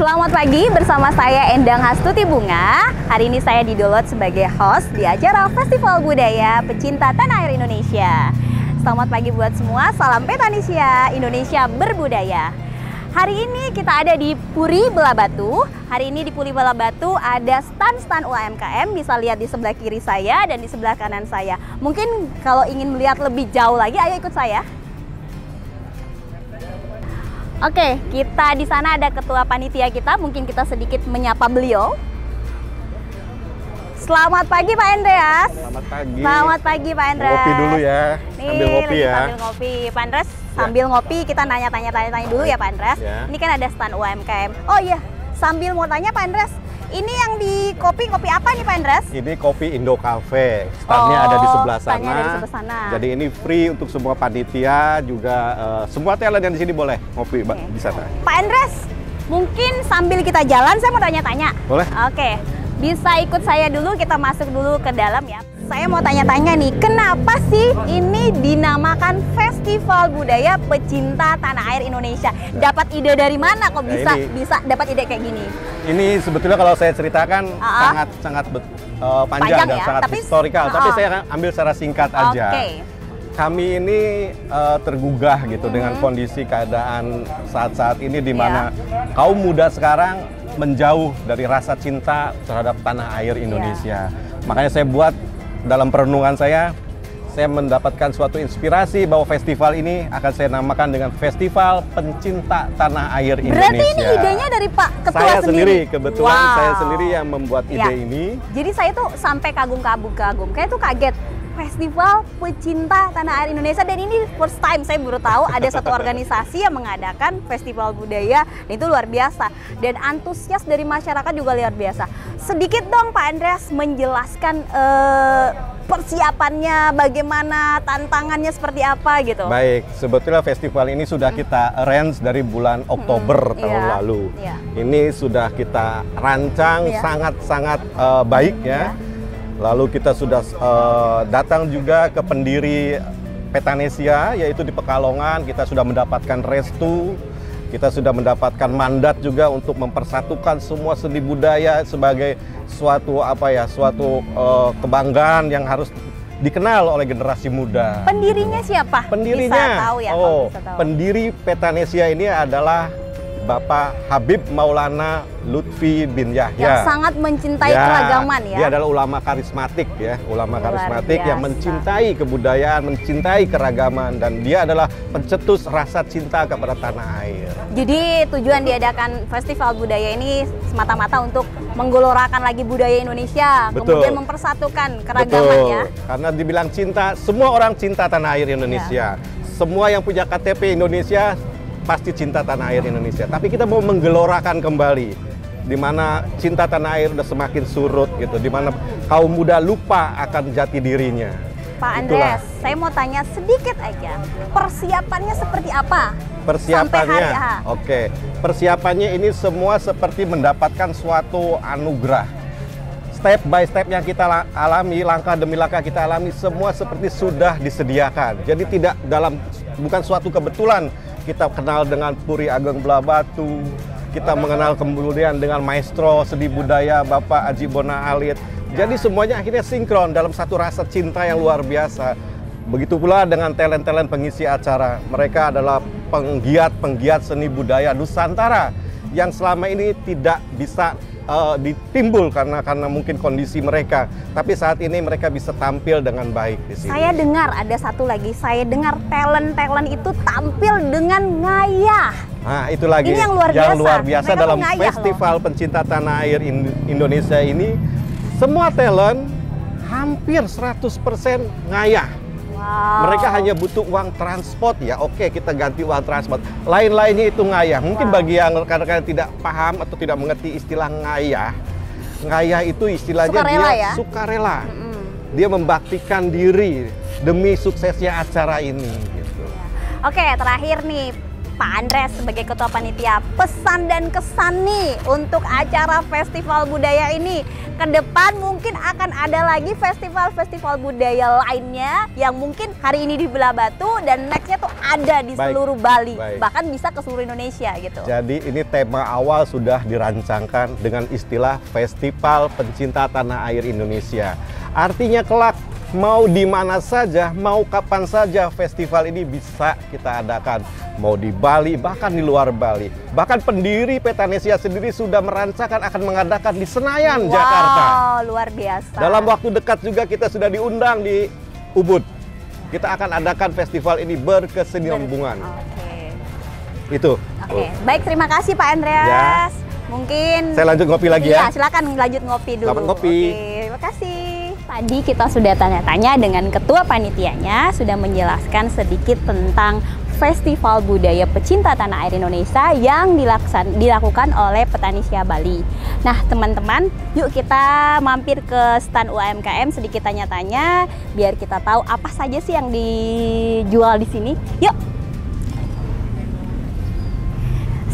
Selamat pagi, bersama saya Endang Hastuti Bunga. Hari ini saya didolot sebagai host di acara Festival Budaya Pecinta Tanah Air Indonesia. Selamat pagi buat semua, salam Petanesia, Indonesia berbudaya. Hari ini kita ada di Puri Belabatu. Hari ini di Puri Belabatu ada stand-stand UMKM, bisa lihat di sebelah kiri saya dan di sebelah kanan saya. Mungkin kalau ingin melihat lebih jauh lagi, ayo ikut saya. Oke, kita di sana ada ketua panitia kita, mungkin kita sedikit menyapa beliau. Selamat pagi Pak Andreas. Selamat pagi. Selamat pagi Pak Andreas. Ngopi dulu ya. Nih, sambil ngopi ya. Sambil ngopi. Pak Andreas, sambil ngopi kita nanya-tanya dulu ya Pak Andreas. Ya. Ini kan ada stand UMKM. Oh iya, sambil mau tanya Pak Andreas, ini yang di kopi apa nih Pak Andreas? Ini kopi Indo Cafe. Standnya ada di sebelah sana. Standnya ada di sebelah sana. Jadi ini free untuk semua panitia, juga semua talent yang di sini boleh ngopi di sana. Pak Andreas, mungkin sambil kita jalan saya mau tanya-tanya. Boleh? Oke. Bisa ikut saya dulu, kita masuk dulu ke dalam ya. Saya mau tanya-tanya nih, kenapa sih ini dinamakan Festival Budaya Pecinta Tanah Air Indonesia? Dapat ide dari mana kok bisa dapat ide kayak gini? Ini sebetulnya kalau saya ceritakan sangat panjang dan ya? sangat historikal, tapi saya ambil secara singkat aja. Kami ini tergugah gitu dengan kondisi keadaan saat ini di mana kaum muda sekarang menjauh dari rasa cinta terhadap tanah air Indonesia. Makanya saya buat dalam perenungan saya mendapatkan suatu inspirasi bahwa festival ini akan saya namakan dengan Festival Pencinta Tanah Air Indonesia. Berarti ini idenya dari Pak Ketua saya sendiri? Kebetulan saya sendiri yang membuat ide ini. Jadi saya tuh sampai kagum. Kayak tuh kaget. Festival Pecinta Tanah Air Indonesia, dan ini first time saya baru tahu ada satu organisasi yang mengadakan festival budaya, dan itu luar biasa, dan antusias dari masyarakat juga luar biasa. Sedikit dong Pak Andreas menjelaskan persiapannya, bagaimana, tantangannya seperti apa gitu. Baik, sebetulnya festival ini sudah kita arrange dari bulan Oktober tahun lalu. Ini sudah kita rancang sangat-sangat baik ya. Lalu kita sudah datang juga ke pendiri Petanesia, yaitu di Pekalongan. Kita sudah mendapatkan restu, kita sudah mendapatkan mandat juga untuk mempersatukan semua seni budaya sebagai suatu kebanggaan yang harus dikenal oleh generasi muda. Pendirinya siapa? Pendirinya, bisa tahu ya, bisa tahu. Pendiri Petanesia ini adalah Bapak Habib Maulana Lutfi bin Yahya. Yang sangat mencintai keragaman ya. Dia adalah ulama karismatik ya, ulama karismatik yang mencintai kebudayaan, mencintai keragaman, dan dia adalah pencetus rasa cinta kepada tanah air. Jadi tujuan diadakan festival budaya ini semata-mata untuk menggelorakan lagi budaya Indonesia, kemudian mempersatukan keragaman ya. Karena dibilang cinta, semua orang cinta tanah air Indonesia. Semua yang punya KTP Indonesia pasti cinta tanah air Indonesia, tapi kita mau menggelorakan kembali di mana cinta tanah air udah semakin surut gitu, di mana kaum muda lupa akan jati dirinya. Pak Andreas, saya mau tanya sedikit aja, persiapannya seperti apa? Persiapannya, persiapannya ini semua seperti mendapatkan suatu anugerah. Step by step yang kita alami, langkah demi langkah kita alami, semua seperti sudah disediakan. Jadi bukan suatu kebetulan kita kenal dengan Puri Ageng Belabatu, kita mengenal kemudian dengan maestro seni budaya Bapak Aji Bona Alit. Jadi semuanya akhirnya sinkron dalam satu rasa cinta yang luar biasa. Begitu pula dengan talent-talent pengisi acara. Mereka adalah penggiat seni budaya Nusantara yang selama ini tidak bisa ditimbul karena mungkin kondisi mereka, tapi saat ini mereka bisa tampil dengan baik di sini. Saya dengar ada satu lagi, talent itu tampil dengan ngayah. Nah, itu lagi ini yang luar biasa dalam Festival Pencinta Tanah Air Indonesia ini, semua talent hampir 100% ngayah. Mereka hanya butuh uang transport ya, oke kita ganti uang transport. Lain-lainnya itu ngayah. Mungkin bagi yang kadang-kadang tidak paham atau tidak mengerti istilah ngayah, ngayah itu istilahnya sukarela. Dia membaktikan diri demi suksesnya acara ini. Gitu. Oke, terakhir nih Pak Andres sebagai Ketua Panitia, pesan dan kesan nih untuk acara Festival Budaya ini. Ke depan mungkin akan ada lagi festival-festival budaya lainnya yang mungkin hari ini di Belah Batu dan nextnya tuh ada di seluruh Bali, bahkan bisa ke seluruh Indonesia gitu. Jadi ini tema awal sudah dirancangkan dengan istilah Festival Pencinta Tanah Air Indonesia. Artinya kelak mau di mana saja, mau kapan saja festival ini bisa kita adakan. Mau di Bali, bahkan di luar Bali. Bahkan pendiri Petanesia sendiri sudah merancangkan akan mengadakan di Senayan, Jakarta. Wow, luar biasa. Dalam waktu dekat juga kita sudah diundang di Ubud. Kita akan adakan festival ini berkesinambungan. Itu. Baik, terima kasih Pak Andreas. Ya. Mungkin saya lanjut ngopi lagi ya. Silakan lanjut ngopi dulu. Selamat ngopi. Terima kasih. Tadi kita sudah tanya-tanya dengan ketua panitianya, sudah menjelaskan sedikit tentang Festival Budaya Pecinta Tanah Air Indonesia yang dilakukan oleh Petanesia Bali. Nah, teman-teman, yuk kita mampir ke stand UMKM sedikit tanya-tanya biar kita tahu apa saja sih yang dijual di sini. Yuk.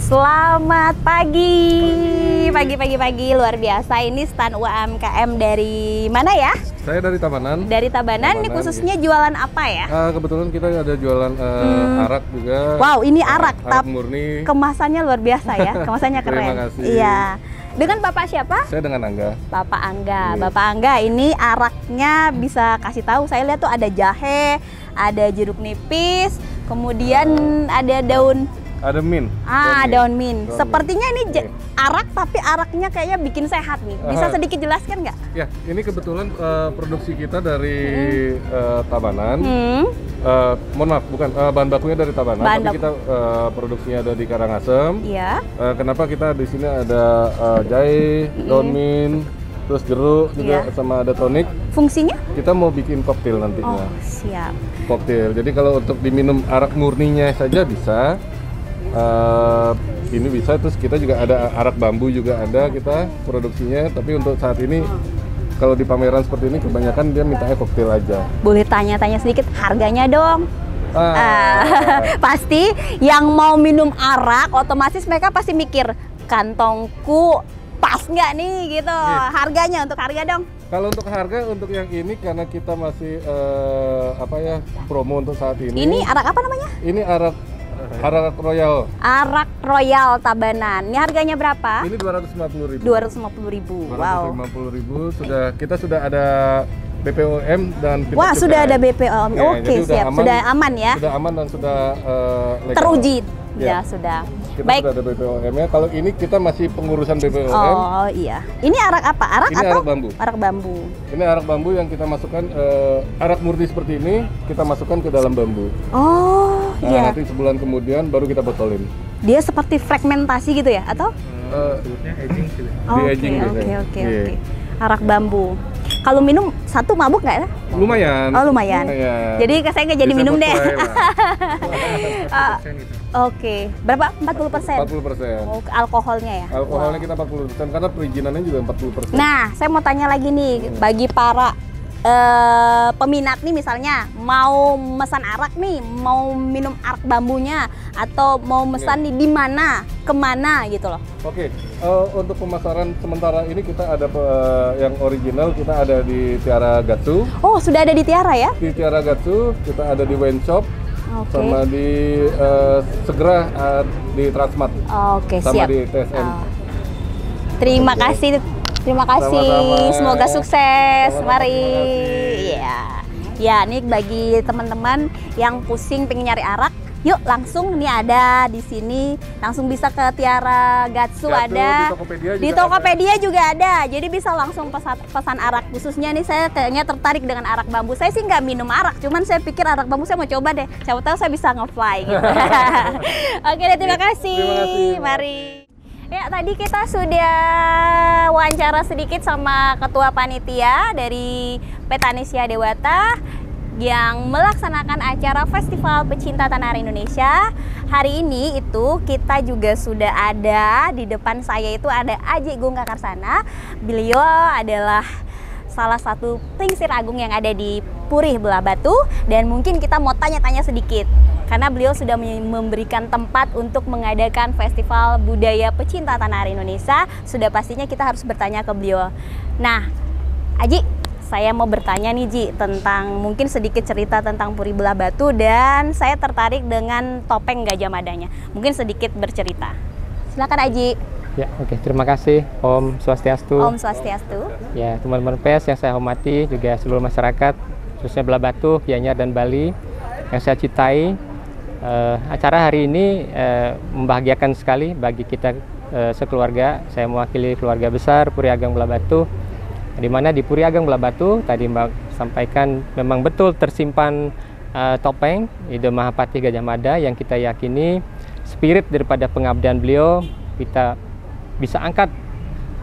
Selamat pagi. Pagi luar biasa. Ini stand UMKM dari mana ya? Saya dari Tabanan. Dari Tabanan. Ini khususnya jualan apa ya? Kebetulan kita ada jualan arak juga. Wow, ini arak murni. Kemasannya luar biasa ya. Kemasannya keren. Terima kasih. Iya. Dengan Bapak siapa? Saya dengan Angga. Bapak Angga. Yes. Bapak Angga, ini araknya bisa kasih tahu. Saya lihat tuh ada jahe, ada jeruk nipis, kemudian ada daun. Ada mint. Daun mint. Sepertinya ini arak, tapi araknya kayaknya bikin sehat nih. Bisa sedikit jelaskan nggak? Ya, ini kebetulan produksi kita dari Tabanan. Mohon maaf, bukan bahan bakunya dari Tabanan, tapi kita produksinya ada di Karangasem. Iya. Kenapa kita di sini ada jahe, daun mint, terus jeruk juga, sama ada tonik. Fungsinya? Kita mau bikin koktail nantinya. Oh, siap. Koktail. Jadi kalau untuk diminum arak murninya saja bisa. Ini bisa, terus kita juga ada arak bambu juga ada kita produksinya, tapi untuk saat ini kalau di pameran seperti ini kebanyakan dia mintanya koktail aja. Boleh tanya-tanya sedikit harganya dong? Pasti yang mau minum arak otomatis mereka pasti mikir kantongku pas nggak nih gitu. Harganya, untuk harga dong. Kalau untuk harga untuk yang ini karena kita masih promo untuk saat ini. Ini arak apa namanya? Ini arak Royal. Arak Royal Tabanan. Ini harganya berapa? Ini 250.000. 250.000. Wow. 250.000 kita sudah ada BPOM dan Wah, sudah ada BPOM. Oke, siap. Sudah aman ya? Sudah aman dan sudah legal. Teruji. Ya, sudah. Kita baik. Sudah ada BPOM-nya. Kalau ini kita masih pengurusan BPOM. Oh iya. Ini arak apa? Arak ini atau? Arak bambu. Arak bambu. Ini arak bambu yang kita masukkan arak murni seperti ini kita masukkan ke dalam bambu. Oh iya. Nanti sebulan kemudian baru kita botolin. Dia seperti fragmentasi gitu ya? Atau? Aging sih. Oke. Arak bambu. Kalau minum satu mabuk nggak ya? Lumayan. Oh lumayan. Jadi saya nggak jadi minum deh. Oke. Berapa? 40%? 40%. Oh, alkoholnya ya? Alkoholnya kita 40% karena perizinannya juga 40%. Nah, saya mau tanya lagi nih, bagi para peminat nih misalnya mau mesan arak nih, mau minum arak bambunya atau mau mesan nih di mana, kemana gitu loh. Oke, untuk pemasaran sementara ini kita ada yang original, kita ada di Tiara Gatsu. Oh, sudah ada di Tiara ya? Di Tiara Gatsu, kita ada di Wine Shop, sama di segera di Transmart. Oke, sama siap. di TSM. Terima kasih. Terima kasih. Sama-sama. Semoga sukses. Mari. Ya, ini bagi teman-teman yang pusing pengen nyari arak, yuk langsung nih ada di sini, langsung bisa ke Tiara Gatsu ada. Di Tokopedia juga ada. Jadi bisa langsung pesan arak. Khususnya nih saya kayaknya tertarik dengan arak bambu. Saya sih nggak minum arak, cuman saya pikir arak bambu saya mau coba deh. Siapa tahu saya bisa nge-fly gitu. Oke deh, terima kasih. Mari. Ya, tadi kita sudah wawancara sedikit sama ketua panitia dari Petanesia Dewata yang melaksanakan acara Festival Pecinta Tanah Air Indonesia. Hari ini itu kita juga sudah ada di depan saya itu ada Aji Gungka Karsana. Beliau adalah salah satu plingsir agung yang ada di Purih Belah Batu, dan mungkin kita mau tanya-tanya sedikit. karena beliau sudah memberikan tempat untuk mengadakan Festival Budaya Pecinta Tanah Air Indonesia. Sudah pastinya kita harus bertanya ke beliau. Nah, Aji, saya mau bertanya nih Ji, tentang mungkin sedikit cerita tentang Puri Belah Batu, dan saya tertarik dengan topeng Gajah Madanya. Mungkin sedikit bercerita. Silakan Aji. Ya, oke. Terima kasih Om Swastiastu. Om Swastiastu. Ya, teman-teman pers yang saya hormati, juga seluruh masyarakat, khususnya Belah Batu, Gianyar dan Bali yang saya cintai. Acara hari ini membahagiakan sekali bagi kita sekeluarga. Saya mewakili keluarga besar Puri Ageng Belah Batu, di mana di Puri Ageng Belah Batu tadi Mbak sampaikan memang betul tersimpan topeng Ide Mahapati Gajah Mada yang kita yakini spirit daripada pengabdian beliau kita bisa angkat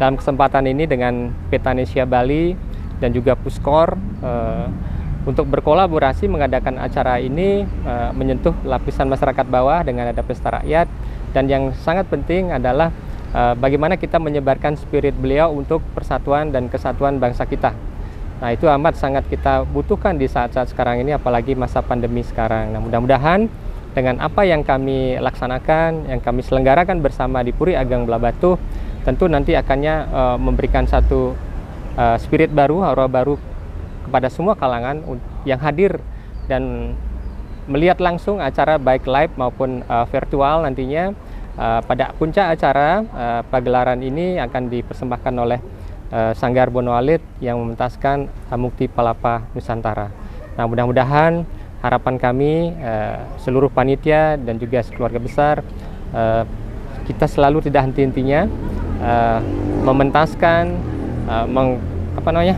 dalam kesempatan ini dengan Petanesia Bali dan juga Puskor untuk berkolaborasi mengadakan acara ini menyentuh lapisan masyarakat bawah dengan ada pesta rakyat, dan yang sangat penting adalah bagaimana kita menyebarkan spirit beliau untuk persatuan dan kesatuan bangsa kita. Nah, itu amat sangat kita butuhkan di saat-saat sekarang ini, apalagi masa pandemi sekarang. Nah, mudah-mudahan dengan apa yang kami laksanakan, yang kami selenggarakan bersama di Puri Ageng Belah Batu, tentu nanti akannya memberikan satu spirit baru, aura baru kepada semua kalangan yang hadir dan melihat langsung acara baik live maupun virtual nantinya. Pada puncak acara pagelaran ini akan dipersembahkan oleh Sanggar Bonowalid yang mementaskan Mukti Palapa Nusantara. Nah, mudah-mudahan harapan kami seluruh panitia dan juga keluarga besar kita selalu tidak henti-hentinya mementaskan,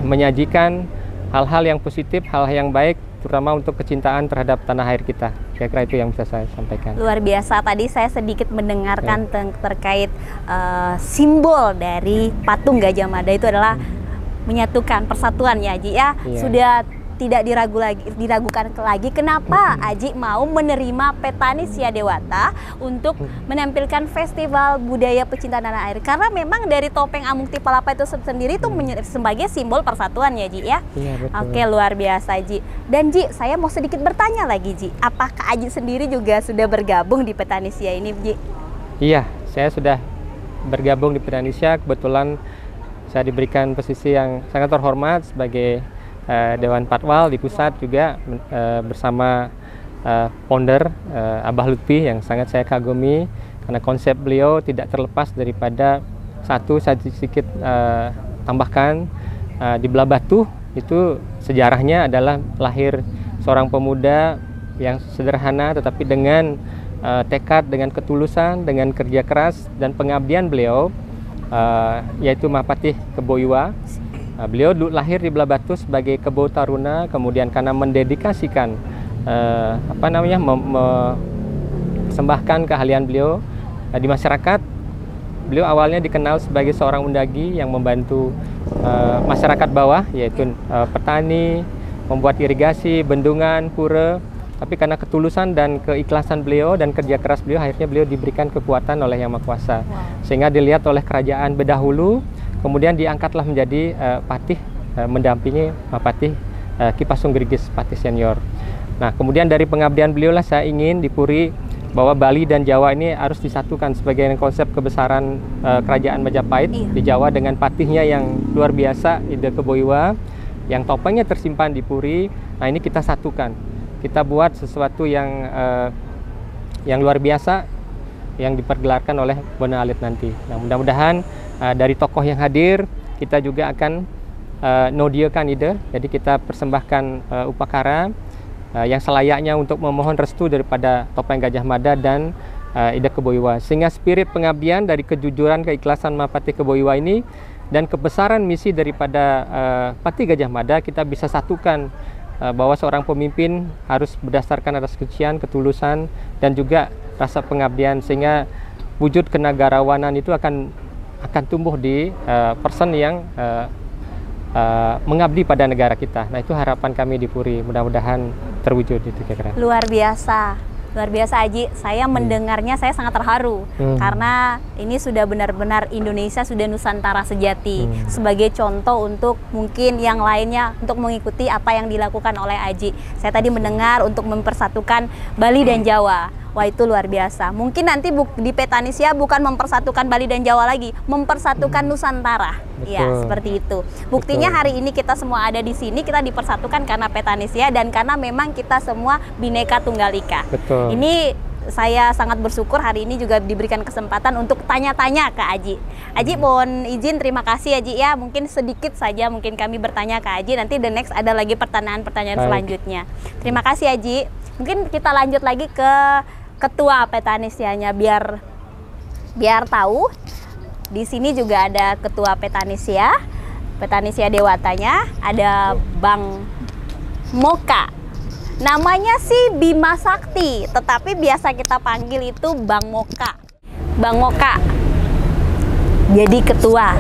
menyajikan hal-hal yang positif, hal yang baik, terutama untuk kecintaan terhadap tanah air kita. Kira-kira itu yang bisa saya sampaikan. Luar biasa. Tadi saya sedikit mendengarkan terkait simbol dari patung Gajah Mada itu adalah menyatukan persatuan ya Aji ya. Iya. Sudah tidak diragukan lagi kenapa Aji mau menerima Petanesia Dewata untuk menampilkan Festival Budaya Pecinta Tanah Air, karena memang dari topeng Amukti Palapa itu sendiri itu sebagai simbol persatuan ya Ji ya. Iya, betul. Oke, luar biasa Ji. Dan Ji, saya mau sedikit bertanya lagi Ji, apakah Aji sendiri juga sudah bergabung di Petanesia ini Ji? Iya, saya sudah bergabung di Petanesia. Kebetulan saya diberikan posisi yang sangat terhormat sebagai Dewan Patwal di pusat juga bersama founder Abah Lutfi yang sangat saya kagumi, karena konsep beliau tidak terlepas daripada satu, saya sedikit tambahkan, di Belah Batu itu sejarahnya adalah lahir seorang pemuda yang sederhana tetapi dengan tekad, dengan ketulusan, dengan kerja keras dan pengabdian beliau, yaitu Mahapati Keboiwa. Beliau lahir di Belah Batu sebagai Kebo Taruna, kemudian karena mendedikasikan mempersembahkan keahlian beliau di masyarakat. Beliau awalnya dikenal sebagai seorang undagi yang membantu masyarakat bawah, yaitu petani, membuat irigasi, bendungan, pura. Tapi karena ketulusan dan keikhlasan beliau dan kerja keras beliau, akhirnya beliau diberikan kekuatan oleh Yang Maha Kuasa. Sehingga dilihat oleh kerajaan Bedahulu, kemudian diangkatlah menjadi patih mendampingi Mahapati Ki Pasung Gerigis Patih Senior. Nah, kemudian dari pengabdian beliau lah saya ingin di Puri bahwa Bali dan Jawa ini harus disatukan sebagai konsep kebesaran kerajaan Majapahit di Jawa dengan patihnya yang luar biasa Ide Keboiwa yang topengnya tersimpan di Puri. Nah, ini kita satukan. Kita buat sesuatu yang luar biasa yang dipergelarkan oleh Bonowalid nanti. Nah, mudah-mudahan dari tokoh yang hadir kita juga akan nodiakan ide. Jadi kita persembahkan upacara yang selayaknya untuk memohon restu daripada topeng Gajah Mada dan Ide Keboiwa, sehingga spirit pengabdian dari kejujuran, keikhlasan Mahapati Keboiwa ini dan kebesaran misi daripada Pati Gajah Mada kita bisa satukan, bahwa seorang pemimpin harus berdasarkan atas kesucian, ketulusan dan juga rasa pengabdian, sehingga wujud kenegarawanan itu akan tumbuh di person yang mengabdi pada negara kita. Nah, itu harapan kami di Puri, mudah-mudahan terwujud itu kira-kira. Luar biasa. Luar biasa Aji, saya mendengarnya saya sangat terharu karena ini sudah benar-benar Indonesia, sudah Nusantara sejati sebagai contoh untuk mungkin yang lainnya untuk mengikuti apa yang dilakukan oleh Aji. Saya tadi mendengar untuk mempersatukan Bali dan Jawa. Wah, itu luar biasa. Mungkin nanti di Petanesia bukan mempersatukan Bali dan Jawa lagi, mempersatukan Nusantara. Ya, seperti itu. Buktinya hari ini kita semua ada di sini, kita dipersatukan karena Petanesia dan karena memang kita semua Bhinneka Tunggal Ika. Betul. Ini saya sangat bersyukur hari ini juga diberikan kesempatan untuk tanya-tanya ke Aji. Aji mohon izin, terima kasih Aji ya. Mungkin sedikit saja mungkin kami bertanya ke Aji. Nanti the next ada lagi pertanyaan-pertanyaan selanjutnya. Terima kasih Aji. Mungkin kita lanjut lagi ke Ketua Petanesianya biar tahu. Di sini juga ada Ketua Petanesia Dewatanya, ada Bang Moka. Namanya sih Bima Sakti, tetapi biasa kita panggil itu Bang Moka. Bang Moka jadi ketua.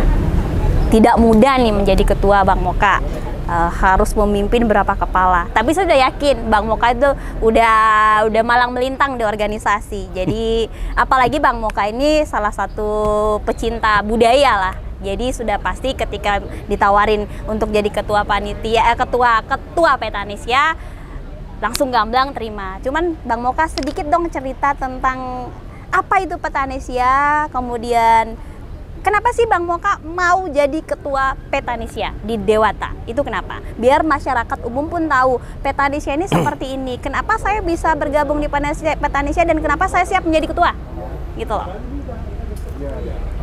Tidak mudah nih menjadi ketua Bang Moka. Harus memimpin berapa kepala. Tapi saya sudah yakin Bang Moka itu udah malang melintang di organisasi. Jadi apalagi Bang Moka ini salah satu pecinta budaya lah. Jadi sudah pasti ketika ditawarin untuk jadi ketua panitia, ketua Petanesia, langsung gamblang terima. Cuman Bang Moka sedikit dong cerita tentang apa itu Petanesia, kemudian kenapa sih Bang Moka mau jadi ketua Petanesia di Dewata? Itu kenapa? Biar masyarakat umum pun tahu Petanesia ini seperti ini. Kenapa saya bisa bergabung di Petanesia dan kenapa saya siap menjadi ketua? Gitu loh.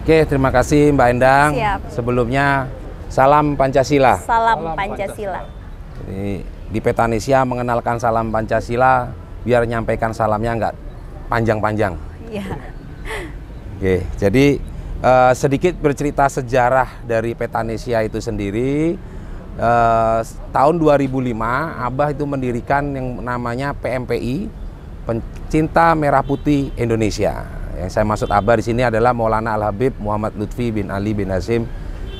Oke, terima kasih Mbak Endang. Siap. Sebelumnya salam Pancasila. Salam Pancasila. Di Petanesia mengenalkan salam Pancasila biar nyampaikan salamnya nggak panjang-panjang. Iya. Oke, jadi sedikit bercerita sejarah dari Petanesia itu sendiri. Tahun 2005 Abah itu mendirikan yang namanya PMPI, Pencinta Merah Putih Indonesia. Yang saya maksud Abah di sini adalah Maulana Al-Habib Muhammad Lutfi bin Ali bin Hasim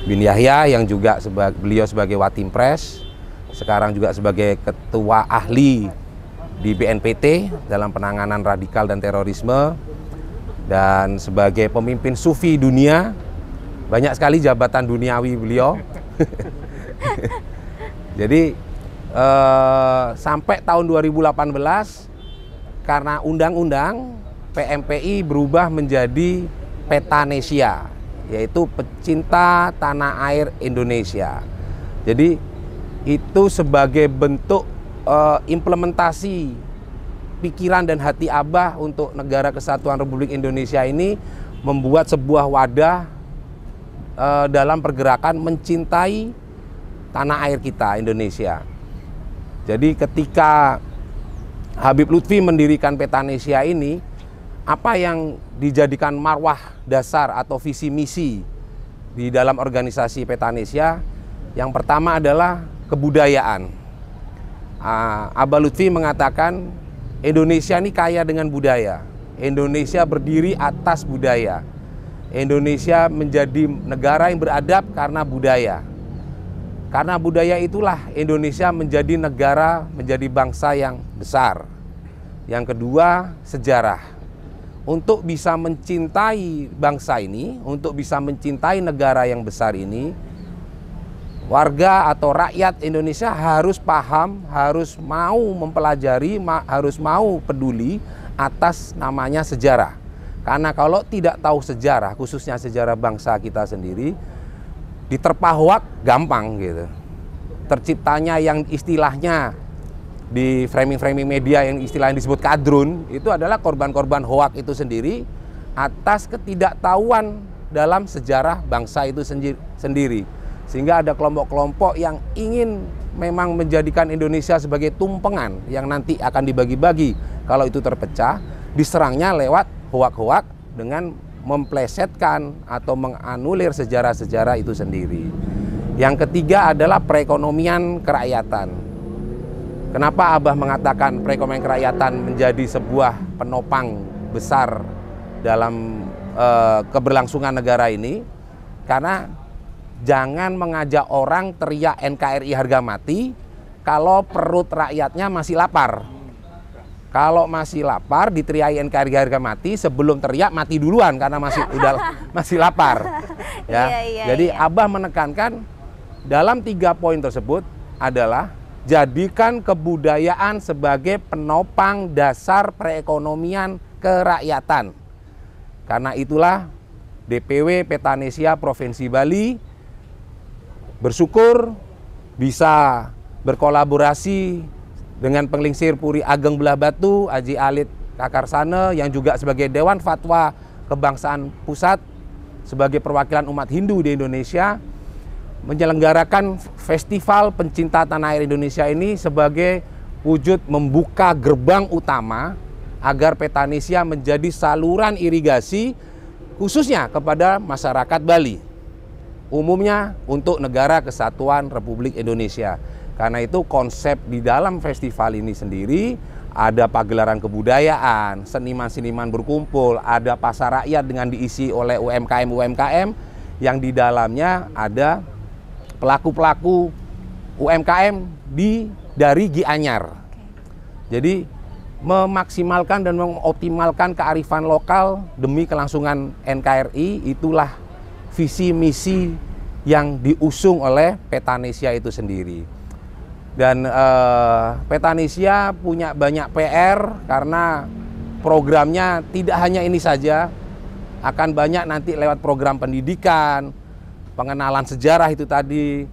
bin Yahya, yang juga beliau sebagai Watimpres, sekarang juga sebagai ketua ahli di BNPT dalam penanganan radikal dan terorisme, dan sebagai pemimpin sufi dunia. Banyak sekali jabatan duniawi beliau. Jadi sampai tahun 2018 karena undang-undang PMPI berubah menjadi Petanesia, yaitu Pecinta Tanah Air Indonesia. Jadi itu sebagai bentuk implementasi pikiran dan hati Abah untuk Negara Kesatuan Republik Indonesia ini, membuat sebuah wadah dalam pergerakan mencintai tanah air kita, Indonesia. Jadi ketika Habib Lutfi mendirikan Petanesia ini, apa yang dijadikan marwah dasar atau visi misi di dalam organisasi Petanesia? Yang pertama adalah kebudayaan. Abah Lutfi mengatakan Indonesia ini kaya dengan budaya. Indonesia berdiri atas budaya. Indonesia menjadi negara yang beradab karena budaya. Karena budaya itulah Indonesia menjadi negara, menjadi bangsa yang besar. Yang kedua, sejarah. Untuk bisa mencintai bangsa ini, untuk bisa mencintai negara yang besar ini, warga atau rakyat Indonesia harus paham, harus mau mempelajari, harus mau peduli atas namanya sejarah. Karena kalau tidak tahu sejarah, khususnya sejarah bangsa kita sendiri, diterpa hoak gampang gitu. Terciptanya yang istilahnya di framing-framing media yang istilahnya disebut kadrun, itu adalah korban-korban hoak itu sendiri atas ketidaktahuan dalam sejarah bangsa itu sendiri. Sehingga ada kelompok-kelompok yang ingin memang menjadikan Indonesia sebagai tumpengan yang nanti akan dibagi-bagi. Kalau itu terpecah, diserangnya lewat hoak-hoak dengan memplesetkan atau menganulir sejarah-sejarah itu sendiri. Yang ketiga adalah perekonomian kerakyatan. Kenapa Abah mengatakan perekonomian kerakyatan menjadi sebuah penopang besar dalam keberlangsungan negara ini? Karena jangan mengajak orang teriak NKRI harga mati kalau perut rakyatnya masih lapar. Kalau masih lapar diteriaki NKRI harga mati, sebelum teriak mati duluan karena masih lapar. Ya. Jadi Abah menekankan dalam 3 poin tersebut adalah jadikan kebudayaan sebagai penopang dasar perekonomian kerakyatan. Karena itulah DPW Petanesia Provinsi Bali bersyukur bisa berkolaborasi dengan Penglingsir Puri Ageng Belah Batu, Haji Alit Kakarsana, yang juga sebagai Dewan Fatwa Kebangsaan Pusat, sebagai perwakilan umat Hindu di Indonesia, menyelenggarakan Festival Pencinta Tanah Air Indonesia ini sebagai wujud membuka gerbang utama agar Petanesia menjadi saluran irigasi khususnya kepada masyarakat Bali, umumnya untuk Negara Kesatuan Republik Indonesia. Karena itu konsep di dalam festival ini sendiri ada pagelaran kebudayaan, seniman-seniman berkumpul, ada pasar rakyat dengan diisi oleh UMKM-UMKM yang di dalamnya ada pelaku-pelaku UMKM dari Gianyar. Jadi memaksimalkan dan mengoptimalkan kearifan lokal demi kelangsungan NKRI, itulah visi misi yang diusung oleh Petanesia itu sendiri. Dan Petanesia punya banyak PR karena programnya tidak hanya ini saja, akan banyak nanti lewat program pendidikan, pengenalan sejarah itu tadi,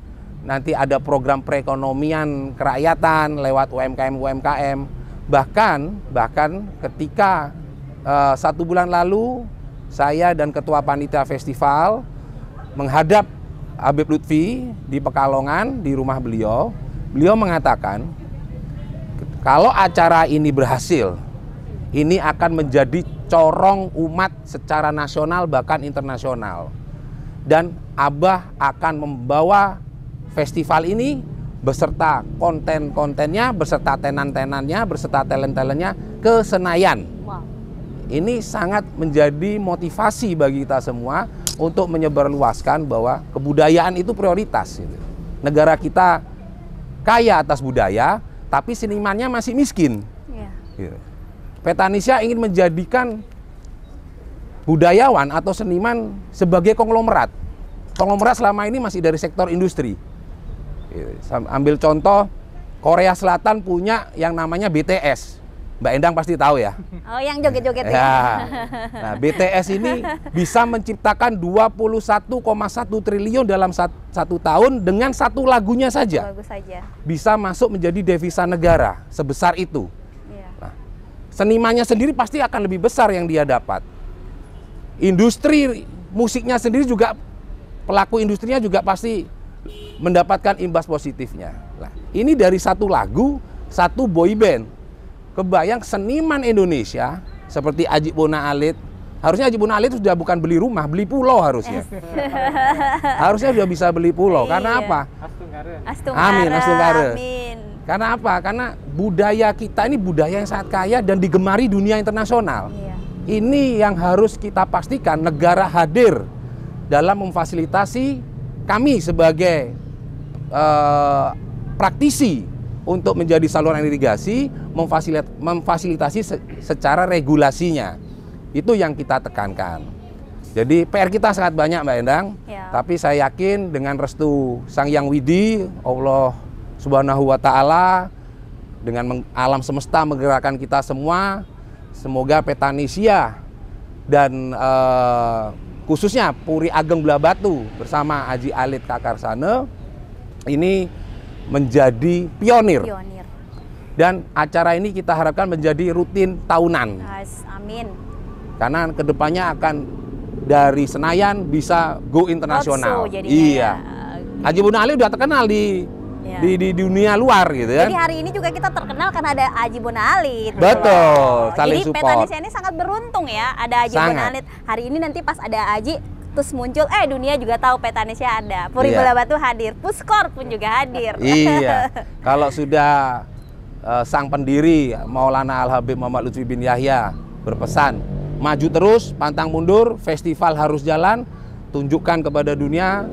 nanti ada program perekonomian kerakyatan lewat UMKM-UMKM. Bahkan ketika 1 bulan lalu saya dan Ketua Panitia Festival menghadap Habib Lutfi di Pekalongan di rumah beliau. Beliau mengatakan, kalau acara ini berhasil, ini akan menjadi corong umat secara nasional bahkan internasional. Dan Abah akan membawa festival ini beserta konten-kontennya, beserta tenan-tenannya, beserta talent-talentnya ke Senayan. Wow. Ini sangat menjadi motivasi bagi kita semua untuk menyebarluaskan bahwa kebudayaan itu prioritas. Negara kita kaya atas budaya, tapi senimannya masih miskin. Petanesia ingin menjadikan budayawan atau seniman sebagai konglomerat. Konglomerat selama ini masih dari sektor industri. Ambil contoh, Korea Selatan punya yang namanya BTS. Mbak Endang pasti tahu ya. Oh, yang joget-joget ya. Nah, BTS ini bisa menciptakan 21,1 triliun dalam 1 tahun dengan 1 lagunya saja. Lagu saja. Bisa masuk menjadi devisa negara sebesar itu. Iya. Nah, senimannya sendiri pasti akan lebih besar yang dia dapat. Industri musiknya sendiri juga, pelaku industrinya juga pasti mendapatkan imbas positifnya. Nah, ini dari 1 lagu, 1 boy band. Kebayang seniman Indonesia seperti Haji Bona Alit, harusnya Haji Bona Alit sudah bukan beli rumah, beli pulau harusnya. Harusnya sudah bisa beli pulau. Karena apa? Amin. Karena apa? Karena budaya kita ini budaya yang sangat kaya dan digemari dunia internasional. Iya. Ini yang harus kita pastikan, negara hadir dalam memfasilitasi kami sebagai praktisi untuk menjadi saluran irigasi, memfasilitasi secara regulasinya. Itu yang kita tekankan. Jadi PR kita sangat banyak, Mbak Endang. Ya. Tapi saya yakin dengan restu Sang Hyang Widi, Allah Subhanahu wa Ta'ala, dengan alam semesta menggerakkan kita semua, semoga Petanesia dan khususnya Puri Ageng Belah Batu bersama Haji Alit Kakarsana ini menjadi pionir. Dan acara ini kita harapkan menjadi rutin tahunan. Amin. Karena kedepannya akan dari Senayan bisa go internasional. Iya. Haji Bona Alit udah terkenal di dunia luar gitu kan. Jadi hari ini juga kita terkenal karena ada Haji Bona Alit. Betul, saling jadi support. Petanesia ini sangat beruntung ya, ada Haji Bona Alit. Hari ini nanti pas ada Haji terus muncul, dunia juga tahu Petanesia ada. Puri Belah Batu hadir, Puskor pun juga hadir. Iya. Kalau sudah sang pendiri Maulana Al-Habib Muhammad Lutfi bin Yahya berpesan, maju terus, pantang mundur, festival harus jalan, tunjukkan kepada dunia,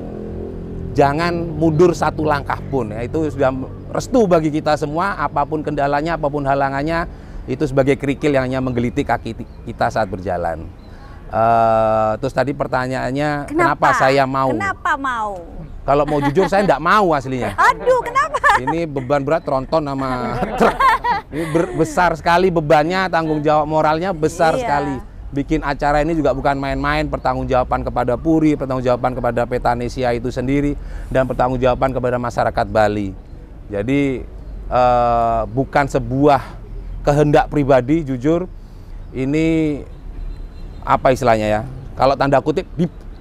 jangan mundur 1 langkah pun. Ya, itu sudah restu bagi kita semua, apapun kendalanya, apapun halangannya, itu sebagai kerikil yang hanya menggelitik kaki kita saat berjalan. Terus tadi pertanyaannya, kenapa saya mau? Kenapa mau? Kalau mau jujur saya nggak mau aslinya. Aduh, kenapa? Ini beban berat tronton sama truk. Ini besar sekali bebannya, tanggung jawab moralnya besar sekali. Bikin acara ini juga bukan main-main, pertanggungjawaban kepada Puri, pertanggungjawaban kepada Petanesia itu sendiri, dan pertanggungjawaban kepada masyarakat Bali. Jadi bukan sebuah kehendak pribadi, jujur. Ini apa istilahnya ya? Kalau tanda kutip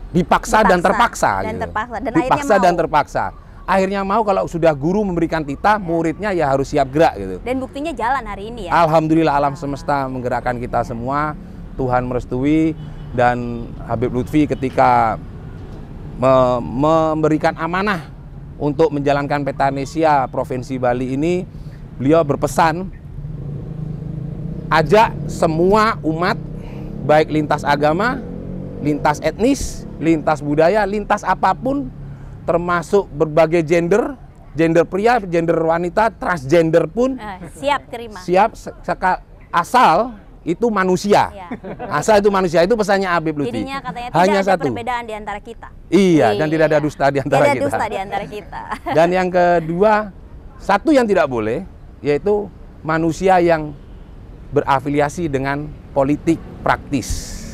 dipaksa dan terpaksa. Dan gitu. terpaksa. Dan Dipaksa dan terpaksa. Akhirnya mau, kalau sudah guru memberikan titah, muridnya ya harus siap gerak gitu. Dan buktinya jalan hari ini ya. Alhamdulillah alam semesta menggerakkan kita semua. Tuhan merestui, dan Habib Lutfi ketika memberikan amanah untuk menjalankan Petanesia Provinsi Bali ini, beliau berpesan, ajak semua umat, baik lintas agama, lintas etnis, lintas budaya, lintas apapun, termasuk berbagai gender, gender pria, gender wanita, transgender pun siap terima. Siap, asal itu manusia. Ya. Asal itu manusia, itu pesannya Habib Lutfi. Jadinya katanya hanya tidak ada satu perbedaan di antara kita. Iya, dan tidak ada dusta di antara tidak kita. Tidak ada dusta di antara kita. Dan yang kedua, satu yang tidak boleh, yaitu manusia yang berafiliasi dengan politik praktis.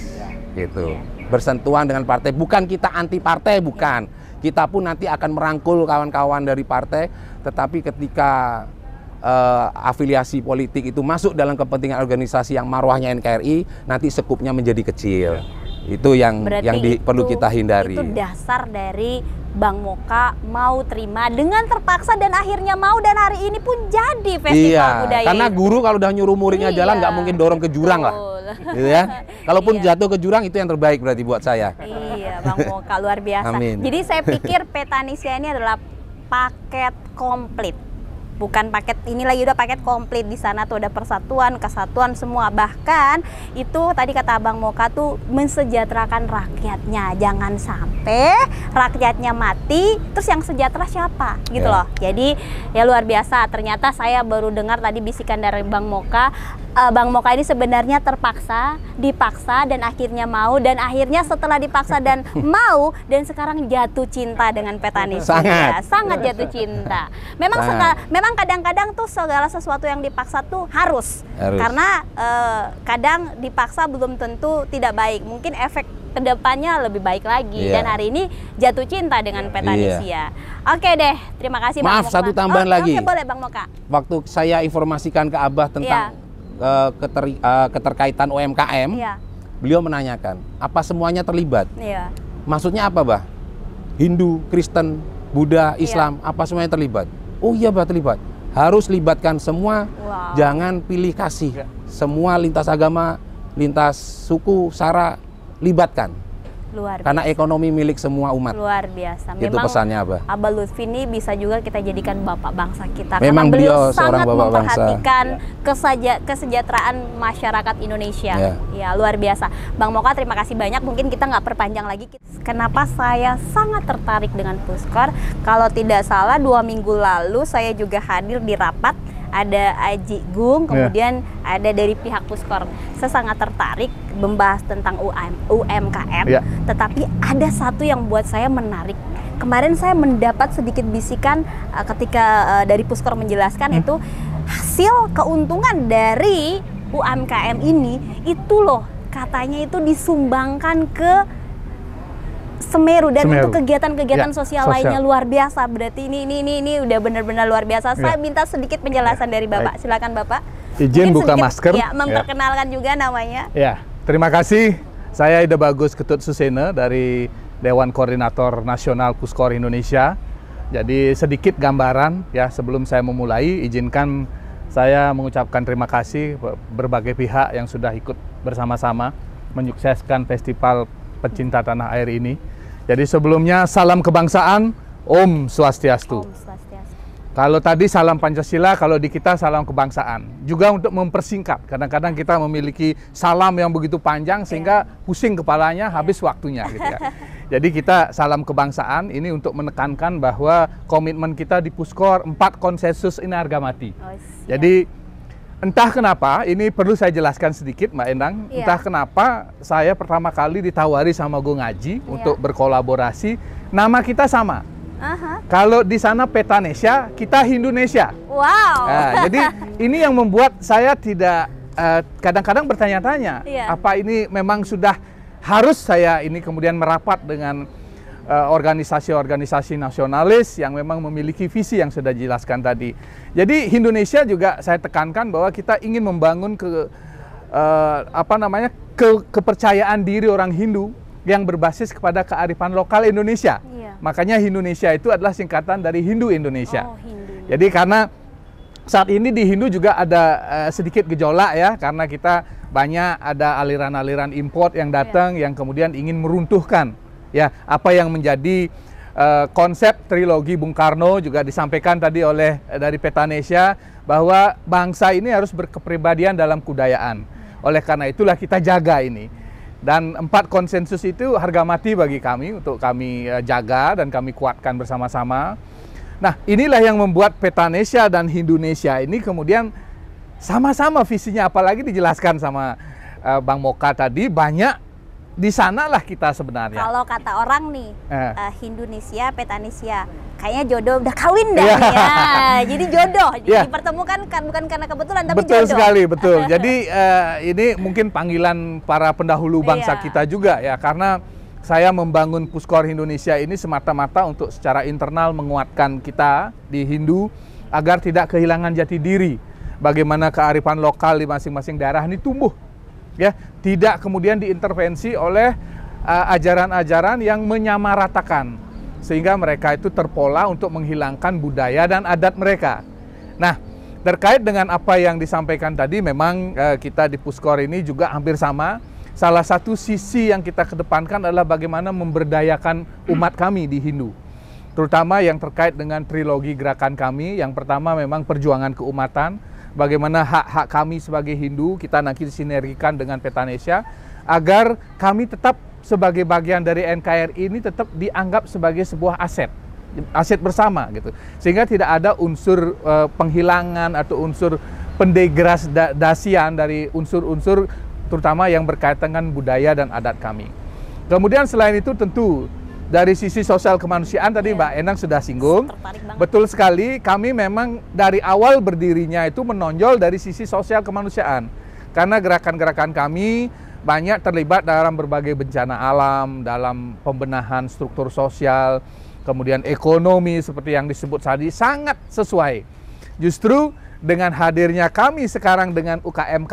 Gitu. Bersentuhan dengan partai. Bukan kita anti partai, bukan. Kita pun nanti akan merangkul kawan-kawan dari partai, tetapi ketika afiliasi politik itu masuk dalam kepentingan organisasi yang marwahnya NKRI, nanti sekupnya menjadi kecil. Itu yang perlu kita hindari. Itu dasar dari Bang Moka mau terima dengan terpaksa, dan akhirnya mau, dan hari ini pun jadi festival budaya. Karena guru kalau udah nyuruh muridnya jalan nggak mungkin dorong ke jurang lah. Gitu ya. Kalaupun jatuh ke jurang, itu yang terbaik berarti buat saya. Iya, Bang Moka luar biasa. Amin. Jadi saya pikir Petanesia ini adalah paket komplit. Bukan paket ini lagi, udah paket komplit. Di sana tuh ada persatuan, kesatuan semua. Bahkan itu tadi kata Abang Moka tuh mensejahterakan rakyatnya. Jangan sampai rakyatnya mati, terus yang sejahtera siapa? Gitu loh. Jadi ya luar biasa. Ternyata saya baru dengar tadi bisikan dari Bang Moka. Bang Moka ini sebenarnya terpaksa, dipaksa, dan akhirnya mau, dan akhirnya setelah dipaksa dan mau, dan sekarang jatuh cinta dengan Petanesia. Sangat jatuh cinta. Memang kadang-kadang tuh segala sesuatu yang dipaksa tuh harus. Karena kadang dipaksa belum tentu tidak baik. Mungkin efek kedepannya lebih baik lagi. Dan hari ini jatuh cinta dengan Petanesia. Oke deh, terima kasih Bang Moka. Maaf, satu tambahan lagi. Oke, boleh Bang Moka. Waktu saya informasikan ke Abah tentang keterkaitan UMKM, beliau menanyakan, apa semuanya terlibat? Maksudnya apa, Bah? Hindu, Kristen, Buddha, Islam, apa semuanya terlibat? Oh iya, Bah, terlibat. Harus libatkan semua, jangan pilih kasih. Semua lintas agama, lintas suku, sara, libatkan. Luar biasa. Karena ekonomi milik semua umat. Luar biasa. Itu memang pesannya, Abah. Abah Lutfi ini bisa juga kita jadikan bapak bangsa kita. Memang karena beliau seorang sangat bapak memperhatikan kesejahteraan masyarakat Indonesia. Ya, luar biasa. Bang Moka, terima kasih banyak. Mungkin kita nggak perpanjang lagi. Kenapa saya sangat tertarik dengan Puskor? Kalau tidak salah 2 minggu lalu saya juga hadir di rapat. Ada Aji Gung, kemudian ada dari pihak Puskor. Saya sangat tertarik membahas tentang UMKM, tetapi ada satu yang buat saya menarik. Kemarin saya mendapat sedikit bisikan ketika dari Puskor menjelaskan itu hasil keuntungan dari UMKM ini itu loh katanya itu disumbangkan ke Semeru, dan untuk kegiatan-kegiatan sosial lainnya luar biasa. Berarti ini udah benar-benar luar biasa. Saya minta sedikit penjelasan dari Bapak. Silakan Bapak. Izin mungkin buka sedikit, masker. Memperkenalkan juga namanya. Ya, terima kasih. Saya Ida Bagus Ketut Susena dari Dewan Koordinator Nasional Puskor Indonesia. Jadi sedikit gambaran ya sebelum saya memulai, izinkan saya mengucapkan terima kasih berbagai pihak yang sudah ikut bersama-sama menyukseskan festival Pecinta Tanah Air ini. Jadi sebelumnya salam kebangsaan, Om Swastiastu. Om Swastiastu. Kalau tadi salam Pancasila, kalau di kita salam kebangsaan. Juga untuk mempersingkat, kadang-kadang kita memiliki salam yang begitu panjang sehingga pusing kepalanya, habis waktunya gitu ya. Jadi kita salam kebangsaan ini untuk menekankan bahwa komitmen kita di Puskor 4 konsensus ini harga mati. Jadi entah kenapa, ini perlu saya jelaskan sedikit Mbak Endang, entah kenapa saya pertama kali ditawari sama Go Ngaji untuk berkolaborasi, nama kita sama. Kalau di sana Petanesia, kita Hindonesia. Wow. Nah, jadi ini yang membuat saya tidak kadang-kadang bertanya-tanya, apa ini memang sudah harus saya ini kemudian merapat dengan organisasi-organisasi nasionalis yang memang memiliki visi yang sudah dijelaskan tadi. Jadi Indonesia juga saya tekankan bahwa kita ingin membangun kepercayaan diri orang Hindu yang berbasis kepada kearifan lokal Indonesia. Makanya Indonesia itu adalah singkatan dari Hindu Indonesia. Hindu. Jadi karena saat ini di Hindu juga ada sedikit gejolak ya, karena kita banyak ada aliran-aliran import yang datang yang kemudian ingin meruntuhkan ya apa yang menjadi konsep trilogi Bung Karno, juga disampaikan tadi oleh dari Petanesia bahwa bangsa ini harus berkepribadian dalam kebudayaan. Oleh karena itulah kita jaga ini. Dan 4 konsensus itu harga mati bagi kami untuk kami jaga dan kami kuatkan bersama-sama. Nah, inilah yang membuat Petanesia dan Indonesia ini kemudian sama-sama visinya, apalagi dijelaskan sama Bang Moka tadi, banyak di sanalah kita sebenarnya. Kalau kata orang nih, Indonesia, Petanesia, kayaknya jodoh udah kawin dah nih ya. Jadi jodoh, dipertemukan kan bukan karena kebetulan tapi betul jodoh. Sekali, betul. Jadi ini mungkin panggilan para pendahulu bangsa kita juga ya, karena saya membangun Puskor Indonesia ini semata-mata untuk secara internal menguatkan kita di Hindu agar tidak kehilangan jati diri. Bagaimana kearifan lokal di masing-masing daerah ini tumbuh. Ya, tidak kemudian diintervensi oleh ajaran-ajaran yang menyamaratakan sehingga mereka itu terpola untuk menghilangkan budaya dan adat mereka. Nah, terkait dengan apa yang disampaikan tadi, memang kita di Puskor ini juga hampir sama. Salah satu sisi yang kita kedepankan adalah bagaimana memberdayakan umat kami di Hindu, terutama yang terkait dengan trilogi gerakan kami. Yang pertama memang perjuangan keumatan, bagaimana hak-hak kami sebagai Hindu kita nanti sinergikan dengan Petanesia agar kami tetap sebagai bagian dari NKRI ini tetap dianggap sebagai sebuah aset bersama gitu, sehingga tidak ada unsur penghilangan atau unsur pendegradasian dari unsur-unsur terutama yang berkaitan dengan budaya dan adat kami. Kemudian selain itu tentu dari sisi sosial kemanusiaan tadi Mbak Endang sudah singgung. Betul sekali, kami memang dari awal berdirinya itu menonjol dari sisi sosial kemanusiaan. Karena gerakan-gerakan kami banyak terlibat dalam berbagai bencana alam, dalam pembenahan struktur sosial, kemudian ekonomi seperti yang disebut tadi, sangat sesuai. Justru dengan hadirnya kami sekarang dengan UMKM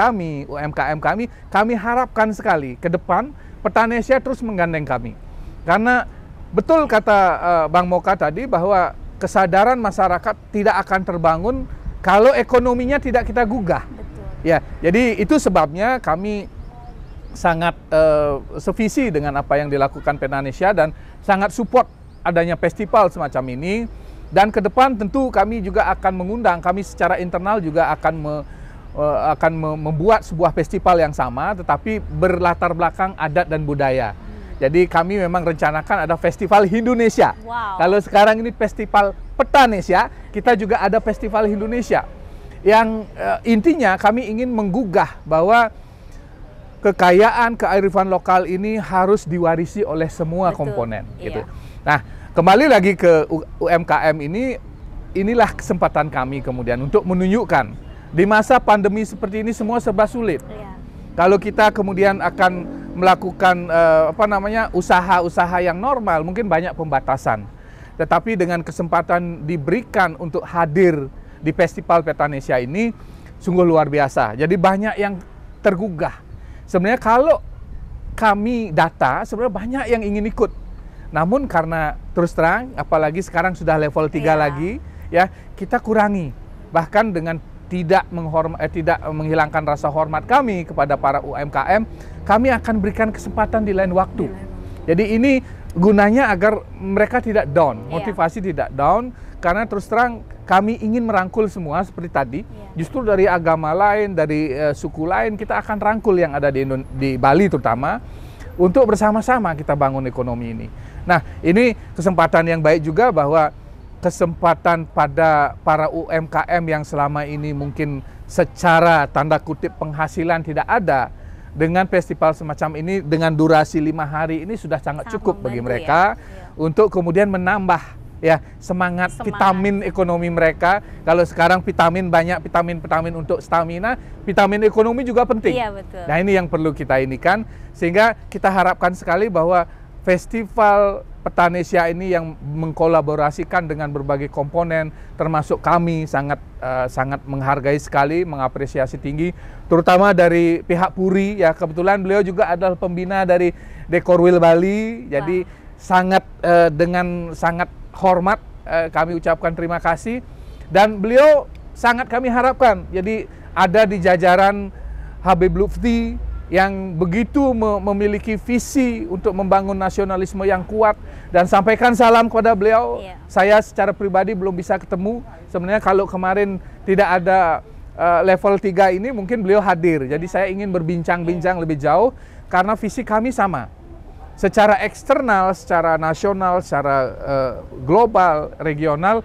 kami harapkan sekali ke depan Petanesia terus menggandeng kami. Karena betul kata Bang Moka tadi bahwa kesadaran masyarakat tidak akan terbangun kalau ekonominya tidak kita gugah. Betul. Ya, jadi itu sebabnya kami sangat sevisi dengan apa yang dilakukan Petanesia dan sangat support adanya festival semacam ini. Dan ke depan tentu kami juga akan mengundang, kami secara internal juga akan membuat sebuah festival yang sama, tetapi berlatar belakang adat dan budaya. Jadi kami memang rencanakan ada festival Indonesia. Wow. Kalau sekarang ini festival Petanesia, kita juga ada festival Indonesia. Yang intinya kami ingin menggugah bahwa kekayaan kearifan lokal ini harus diwarisi oleh semua komponen. Gitu. Nah, kembali lagi ke UMKM ini, inilah kesempatan kami kemudian untuk menunjukkan di masa pandemi seperti ini semua serba sulit. Kalau kita kemudian akan melakukan usaha-usaha yang normal, mungkin banyak pembatasan. Tetapi dengan kesempatan diberikan untuk hadir di Festival Petanesia ini sungguh luar biasa. Jadi banyak yang tergugah. Sebenarnya kalau kami data, sebenarnya banyak yang ingin ikut. Namun karena terus terang, apalagi sekarang sudah level 3 lagi, ya kita kurangi. Bahkan dengan tidak menghilangkan rasa hormat kami kepada para UMKM, kami akan berikan kesempatan di lain waktu. Jadi ini gunanya agar mereka tidak down, motivasi tidak down, karena terus terang kami ingin merangkul semua seperti tadi. Justru dari agama lain, dari suku lain, kita akan rangkul yang ada di Bali terutama, untuk bersama-sama kita bangun ekonomi ini. Nah, ini kesempatan yang baik juga bahwa kesempatan pada para UMKM yang selama ini mungkin secara tanda kutip penghasilan tidak ada. Dengan festival semacam ini dengan durasi 5 hari ini sudah sangat cukup bagi mereka untuk kemudian menambah ya semangat vitamin ekonomi mereka. Kalau sekarang vitamin banyak, vitamin untuk stamina, vitamin ekonomi juga penting. Iya, betul. Nah, ini yang perlu kita inikan sehingga kita harapkan sekali bahwa Festival Petanesia ini yang mengkolaborasikan dengan berbagai komponen, termasuk kami sangat menghargai sekali, mengapresiasi tinggi, terutama dari pihak Puri ya, kebetulan beliau juga adalah pembina dari Dekorwil Bali, jadi dengan sangat hormat kami ucapkan terima kasih, dan beliau sangat kami harapkan jadi ada di jajaran Habib Lutfi yang begitu memiliki visi untuk membangun nasionalisme yang kuat, dan sampaikan salam kepada beliau. Saya secara pribadi belum bisa ketemu, sebenarnya kalau kemarin tidak ada level 3 ini mungkin beliau hadir, jadi saya ingin berbincang-bincang lebih jauh karena visi kami sama. Secara eksternal, secara nasional, secara global, regional,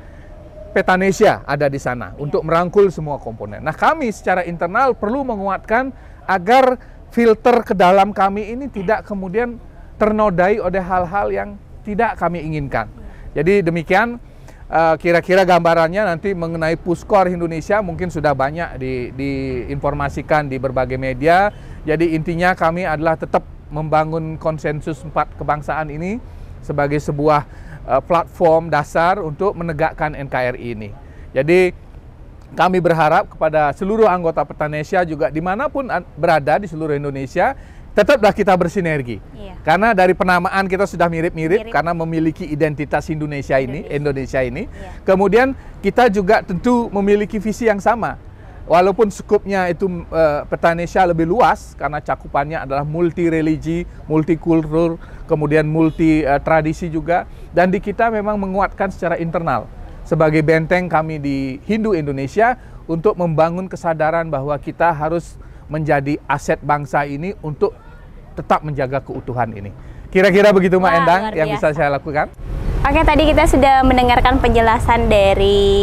Petanesia ada di sana untuk merangkul semua komponen. Nah, kami secara internal perlu menguatkan agar filter ke dalam kami ini tidak kemudian ternodai oleh hal-hal yang tidak kami inginkan. Jadi demikian kira-kira gambarannya nanti mengenai Puskor Indonesia mungkin sudah banyak diinformasikan di berbagai media. Jadi intinya kami adalah tetap membangun konsensus 4 kebangsaan ini sebagai sebuah platform dasar untuk menegakkan NKRI ini. Jadi kami berharap kepada seluruh anggota Petanesia juga dimanapun berada di seluruh Indonesia, tetaplah kita bersinergi. Karena dari penamaan kita sudah mirip-mirip karena memiliki identitas Indonesia ini. Kemudian kita juga tentu memiliki visi yang sama. Walaupun skupnya itu Petanesia lebih luas karena cakupannya adalah multi religi, multikultur, kemudian multi tradisi juga, dan di kita memang menguatkan secara internal sebagai benteng kami di Hindu Indonesia untuk membangun kesadaran bahwa kita harus menjadi aset bangsa ini untuk tetap menjaga keutuhan ini. Kira-kira begitu Mbak Endang yang bisa saya lakukan. Oke, tadi kita sudah mendengarkan penjelasan dari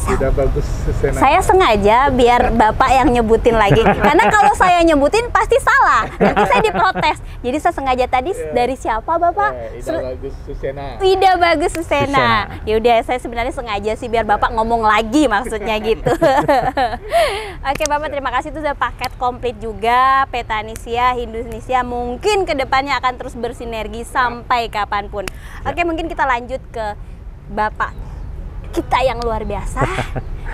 Ida Bagus Susena. Saya sengaja biar Bapak yang nyebutin lagi, karena kalau saya nyebutin pasti salah, nanti saya diprotes. Jadi saya sengaja tadi dari siapa Bapak? Ida Bagus Susena. Ida Bagus Susena. Ya udah, saya sebenarnya sengaja sih biar Bapak ngomong lagi maksudnya gitu. Oke Bapak, terima kasih, itu sudah paket komplit juga Petanesia Indonesia. Mungkin kedepannya akan terus bersinergi sampai kapanpun. Oke, mungkin kita lanjut ke Bapak kita yang luar biasa,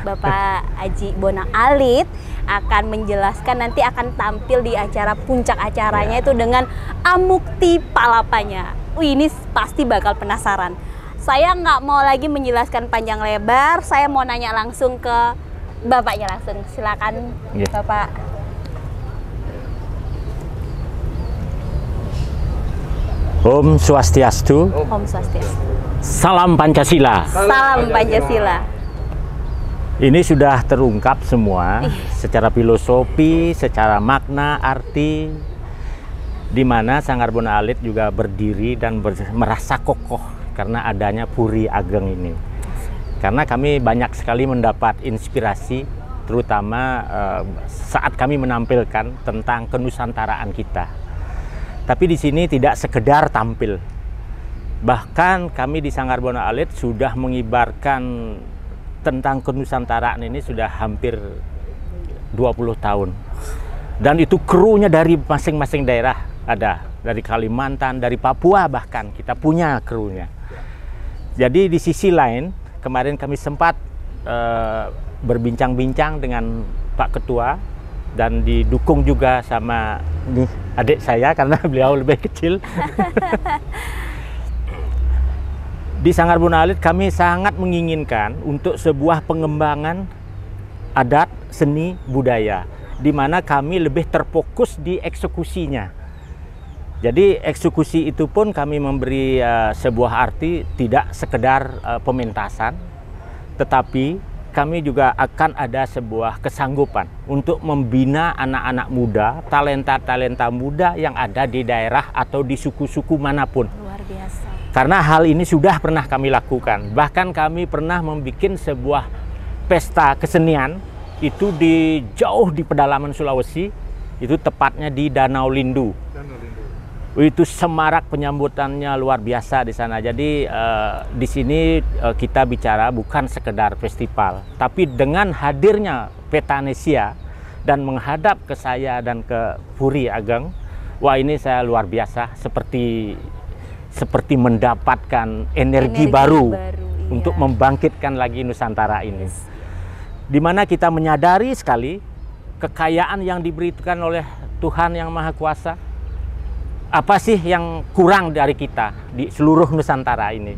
Bapak Haji Bonang Alit akan menjelaskan, nanti akan tampil di acara puncak acaranya itu dengan Amukti Palapanya. Ini pasti bakal penasaran. Saya nggak mau lagi menjelaskan panjang lebar, saya mau nanya langsung ke Bapaknya langsung. Silakan Bapak. Om Swastiastu. Om Swastiastu. Salam Pancasila. Salam Pancasila. Ini sudah terungkap semua secara filosofi, secara makna, arti, di mana Sanggar Bonang Alit juga berdiri dan merasa kokoh karena adanya Puri Ageng ini. Karena kami banyak sekali mendapat inspirasi, terutama saat kami menampilkan tentang kenusantaraan kita. Tapi di sini tidak sekedar tampil. Bahkan kami di Sanggar Bonang Alit sudah mengibarkan tentang kenusantaraan ini sudah hampir 20 tahun. Dan itu krunya dari masing-masing daerah ada. Dari Kalimantan, dari Papua bahkan kita punya krunya. Jadi di sisi lain, kemarin kami sempat berbincang-bincang dengan Pak Ketua dan didukung juga sama adik saya karena beliau lebih kecil. Di Sanggar Bonang Alit kami sangat menginginkan untuk sebuah pengembangan adat, seni, budaya, di mana kami lebih terfokus di eksekusinya. Jadi eksekusi itu pun kami memberi sebuah arti tidak sekedar pementasan, tetapi kami juga akan ada sebuah kesanggupan untuk membina anak-anak muda, talenta-talenta muda yang ada di daerah atau di suku-suku manapun. Luar biasa. Karena hal ini sudah pernah kami lakukan. Bahkan kami pernah membuat sebuah pesta kesenian itu jauh di pedalaman Sulawesi, itu tepatnya di Danau Lindu. Itu semarak penyambutannya luar biasa di sana. Jadi di sini kita bicara bukan sekedar festival, tapi dengan hadirnya Petanesia dan menghadap ke saya dan ke Puri Ageng, wah ini saya luar biasa, seperti mendapatkan energi baru untuk membangkitkan lagi Nusantara ini. Di mana kita menyadari sekali kekayaan yang diberikan oleh Tuhan Yang Maha Kuasa. Apa sih yang kurang dari kita di seluruh Nusantara ini?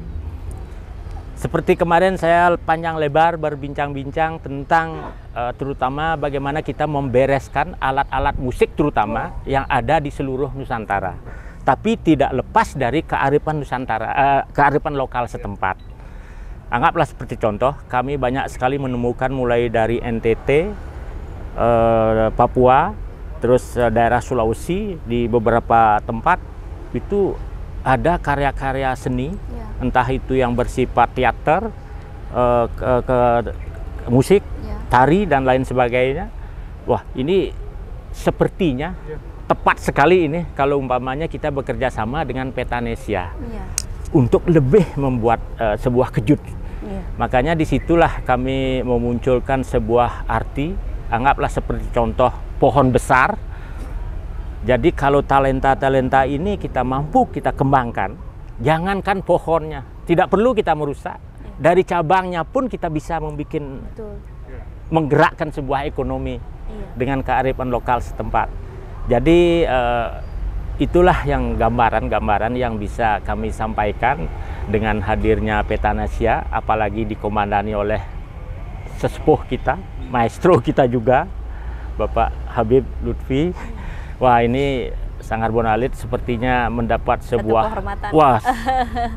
Seperti kemarin saya panjang lebar berbincang-bincang tentang terutama bagaimana kita membereskan alat-alat musik terutama yang ada di seluruh Nusantara. Tapi tidak lepas dari kearifan Nusantara, kearifan lokal setempat. Anggaplah seperti contoh, kami banyak sekali menemukan mulai dari NTT, Papua, terus daerah Sulawesi, di beberapa tempat itu ada karya-karya seni, entah itu yang bersifat teater, musik, tari dan lain sebagainya. Wah, ini sepertinya tepat sekali ini kalau umpamanya kita bekerja sama dengan Petanesia untuk lebih membuat sebuah kejut. Makanya disitulah kami memunculkan sebuah arti, anggaplah seperti contoh pohon besar. Jadi kalau talenta-talenta ini kita mampu kita kembangkan, jangankan pohonnya, tidak perlu kita merusak. Dari cabangnya pun kita bisa membuat, menggerakkan sebuah ekonomi dengan kearifan lokal setempat. Jadi itulah yang gambaran-gambaran yang bisa kami sampaikan dengan hadirnya Petanesia, apalagi dikomandani oleh sesepuh kita, maestro kita juga, Bapak Habib Lutfi. Wah, ini Sanggar Bona Alit sepertinya mendapat sebuah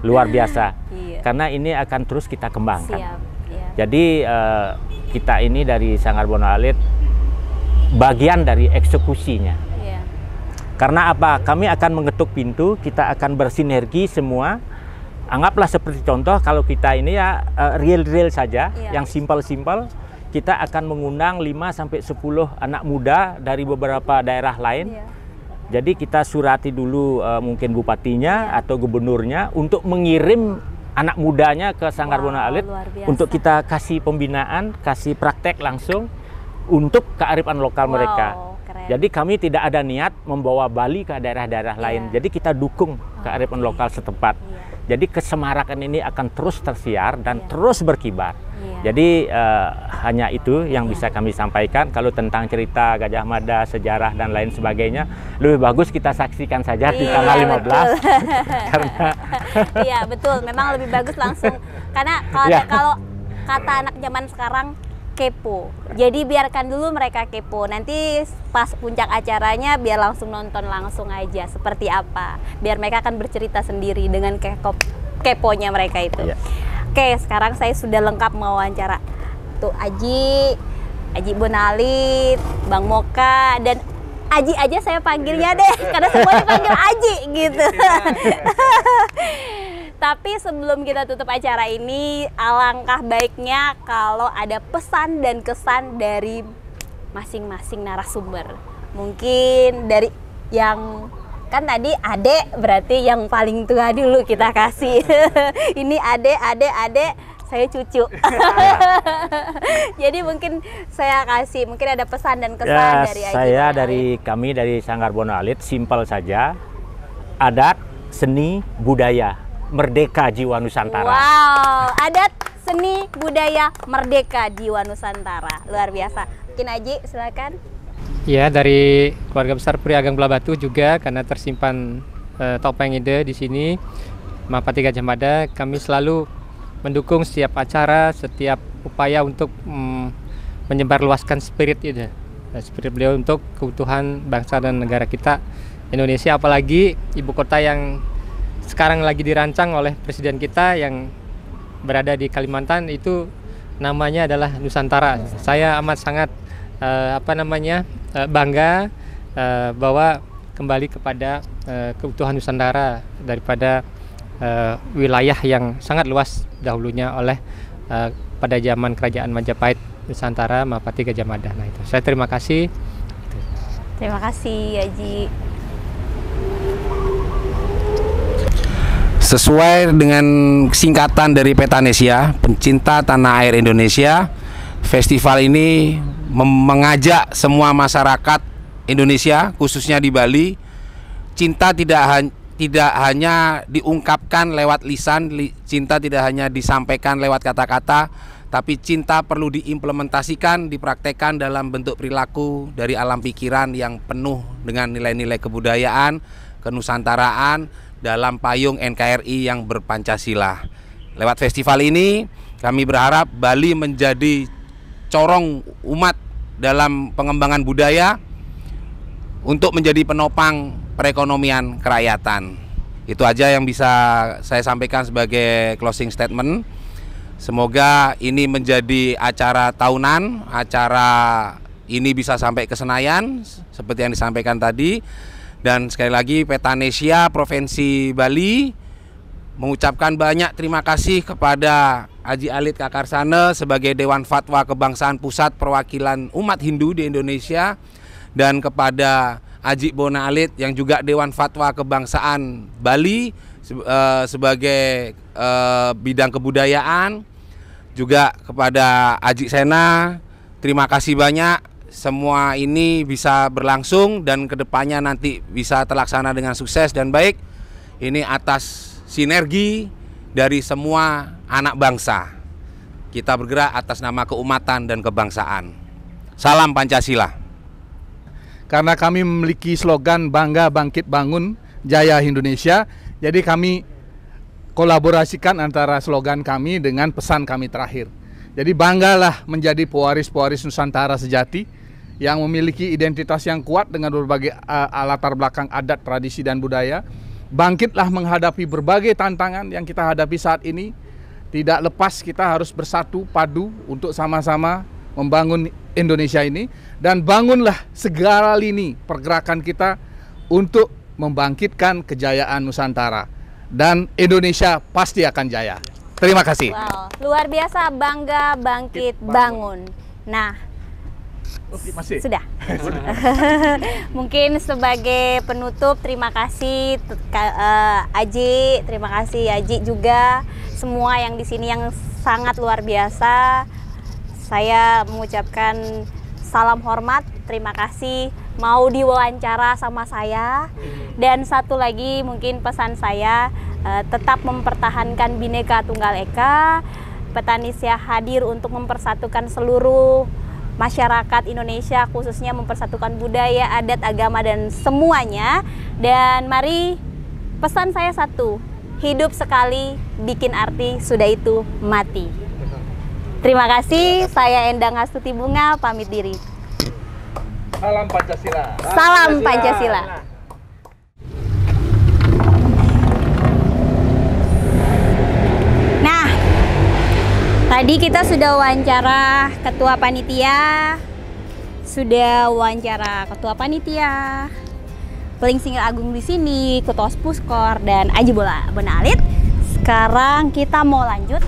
luar biasa. Karena ini akan terus kita kembangkan. Jadi kita ini dari Sanggar Bona Alit bagian dari eksekusinya. Karena apa? Kami akan mengetuk pintu, kita akan bersinergi semua. Anggaplah seperti contoh, kalau kita ini ya real-real saja, yang simpel-simpel, kita akan mengundang 5-10 anak muda dari beberapa daerah lain. Jadi kita surati dulu mungkin bupatinya atau gubernurnya untuk mengirim anak mudanya ke Sanggar Bona Alit untuk kita kasih pembinaan, kasih praktek langsung untuk kearifan lokal mereka. Jadi kami tidak ada niat membawa Bali ke daerah-daerah lain. Jadi kita dukung kearifan lokal setempat. Jadi kesemarakan ini akan terus tersiar dan terus berkibar. Jadi hanya itu yang bisa kami sampaikan. Kalau tentang cerita Gajah Mada, sejarah dan lain sebagainya, lebih bagus kita saksikan saja di tanggal 15. Karena iya betul, memang lebih bagus langsung. Karena kalau kata anak zaman sekarang, kepo. Jadi biarkan dulu mereka kepo. Nanti pas puncak acaranya biar langsung nonton langsung aja seperti apa. Biar mereka akan bercerita sendiri dengan keponya mereka itu. Oke, sekarang saya sudah lengkap mewawancara. Tuh Aji Bona Alit, Bang Moka, dan Aji aja saya panggilnya deh karena semuanya panggil Aji gitu. Tapi sebelum kita tutup acara ini, alangkah baiknya kalau ada pesan dan kesan dari masing-masing narasumber. Mungkin dari yang kan tadi adek, berarti yang paling tua dulu kita kasih. Ini adek, saya cucu. Jadi mungkin saya kasih, mungkin ada pesan dan kesan dari Aji. Saya kami dari Sanggar Bona Alit simpel saja. Adat, seni, budaya. Merdeka jiwa Nusantara. Wow, adat, seni, budaya, merdeka jiwa Nusantara. Luar biasa. Mungkin Aji, silakan. Ya, dari keluarga besar Puri Ageng Belah Batu juga, karena tersimpan topeng ide di sini, Mahapati Gajah Mada, kami selalu mendukung setiap acara, setiap upaya untuk menyebarluaskan spirit ide. Spirit beliau untuk keutuhan bangsa dan negara kita, Indonesia, apalagi ibu kota yang sekarang lagi dirancang oleh presiden kita yang berada di Kalimantan, itu namanya adalah Nusantara. Saya amat sangat bangga bahwa kembali kepada keutuhan Nusantara daripada wilayah yang sangat luas dahulunya oleh pada zaman Kerajaan Majapahit Nusantara Mahapati Gajah Mada. Nah itu, saya terima kasih. Terima kasih Haji. Sesuai dengan singkatan dari Petanesia, Pencinta Tanah Air Indonesia, festival ini mengajak semua masyarakat Indonesia, khususnya di Bali, cinta tidak hanya diungkapkan lewat lisan, cinta tidak hanya disampaikan lewat kata-kata, tapi cinta perlu diimplementasikan, dipraktekkan dalam bentuk perilaku dari alam pikiran yang penuh dengan nilai-nilai kebudayaan, kenusantaraan dalam payung NKRI yang berpancasila. Lewat festival ini, kami berharap Bali menjadi corong umat dalam pengembangan budaya untuk menjadi penopang perekonomian kerakyatan. Itu aja yang bisa saya sampaikan sebagai closing statement. Semoga ini menjadi acara tahunan, acara ini bisa sampai ke Senayan seperti yang disampaikan tadi. Dan sekali lagi Petanesia Provinsi Bali mengucapkan banyak terima kasih kepada Haji Alit Kakarsana sebagai Dewan Fatwa Kebangsaan Pusat Perwakilan Umat Hindu di Indonesia, dan kepada Haji Bona Alit yang juga Dewan Fatwa Kebangsaan Bali sebagai bidang kebudayaan, juga kepada Haji Sena. Terima kasih banyak. Semua ini bisa berlangsung dan kedepannya nanti bisa terlaksana dengan sukses dan baik. Ini atas sinergi dari semua anak bangsa. Kita bergerak atas nama keumatan dan kebangsaan. Salam Pancasila. Karena kami memiliki slogan Bangga Bangkit Bangun Jaya Indonesia, jadi kami kolaborasikan antara slogan kami dengan pesan kami terakhir. Jadi banggalah menjadi pewaris-pewaris Nusantara sejati yang memiliki identitas yang kuat dengan berbagai latar belakang adat, tradisi, dan budaya. Bangkitlah menghadapi berbagai tantangan yang kita hadapi saat ini. Tidak lepas kita harus bersatu padu untuk sama-sama membangun Indonesia ini, dan bangunlah segala lini pergerakan kita untuk membangkitkan kejayaan Nusantara, dan Indonesia pasti akan jaya. Terima kasih. Wow, luar biasa, bangga bangkit bangun. Nah, masih sudah. Mungkin sebagai penutup, terima kasih Aji, terima kasih Aji juga, semua yang di sini yang sangat luar biasa. Saya mengucapkan salam hormat, terima kasih mau diwawancara sama saya. Dan satu lagi mungkin pesan saya, tetap mempertahankan Bhinneka Tunggal Ika. Petanesia hadir untuk mempersatukan seluruh masyarakat Indonesia, khususnya mempersatukan budaya, adat, agama, dan semuanya. Dan mari, pesan saya satu, hidup sekali, bikin arti, sudah itu mati. Terima kasih, saya Endang Astuti Bunga, pamit diri. Salam Pancasila. Salam Pancasila. Nah, tadi kita sudah wawancara ketua panitia, Pelingsingan Agung di sini, ketua Puskor, dan Haji Bona Alit. Sekarang kita mau lanjut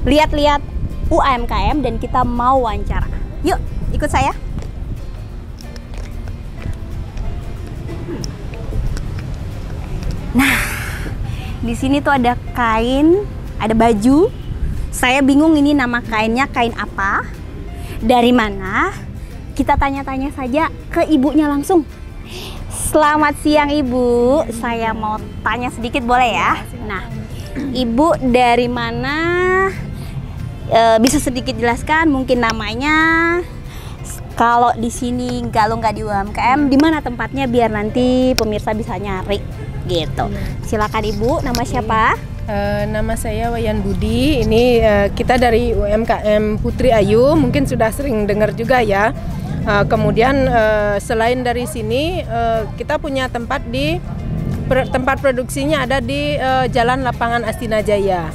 lihat-lihat UMKM dan kita mau wawancara. Yuk, ikut saya. Nah, di sini tuh ada kain, ada baju. Saya bingung ini nama kainnya kain apa, dari mana. Kita tanya-tanya saja ke ibunya langsung. Selamat siang Ibu, saya mau tanya sedikit boleh ya? Nah, Ibu dari mana? Bisa sedikit jelaskan mungkin namanya, kalau di sini kalau nggak di UMKM, di mana tempatnya biar nanti pemirsa bisa nyari gitu. Silakan Ibu, nama siapa? Nama saya Wayan Budi. Ini kita dari UMKM Putri Ayu, mungkin sudah sering dengar juga ya. Kemudian selain dari sini kita punya tempat tempat produksinya ada di Jalan Lapangan Astina Jaya.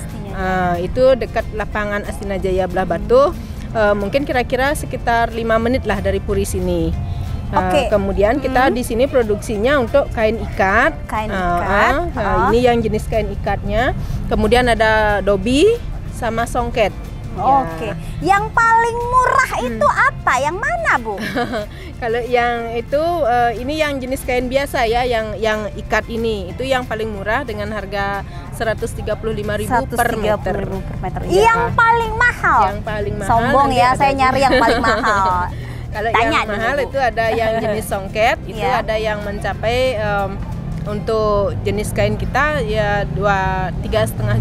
Itu dekat lapangan Astina Jaya Belah Batu, mungkin kira-kira sekitar 5 menit lah dari Puri sini. Kemudian kita di sini produksinya untuk kain ikat. Ini yang jenis kain ikatnya. Kemudian ada dobi sama songket. Yang paling murah itu apa? Yang mana, Bu? Kalau yang itu ini yang jenis kain biasa ya, yang ikat ini. Itu yang paling murah dengan harga 135.000 per meter. Yang paling mahal. Yang paling mahal. Sombong ya, saya nyari yang paling mahal. Kalau yang mahal itu ada yang jenis songket, itu ada yang mencapai untuk jenis kain kita ya 3,5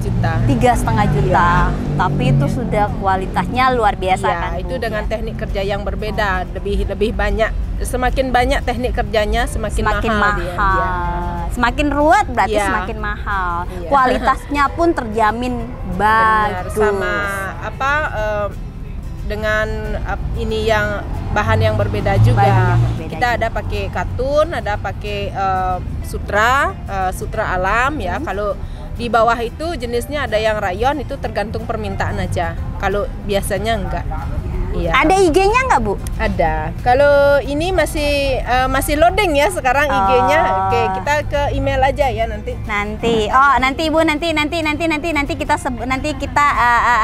juta. 3,5 juta. Tapi itu sudah kualitasnya luar biasa kan? Itu dengan teknik kerja yang berbeda, lebih banyak. Semakin banyak teknik kerjanya semakin mahal. Dia. Semakin ruwet berarti semakin mahal. Kualitasnya pun terjamin bagus. Sama dengan ini yang bahan yang berbeda juga. Kita ada pakai katun, ada pakai sutra alam ya. Kalau di bawah itu jenisnya ada yang rayon, itu tergantung permintaan aja. Kalau biasanya enggak. Ada IG-nya nggak, Bu? Ada. Kalau ini masih loading ya sekarang IG-nya. Oke, kita ke email aja ya nanti. Nanti Ibu nanti kita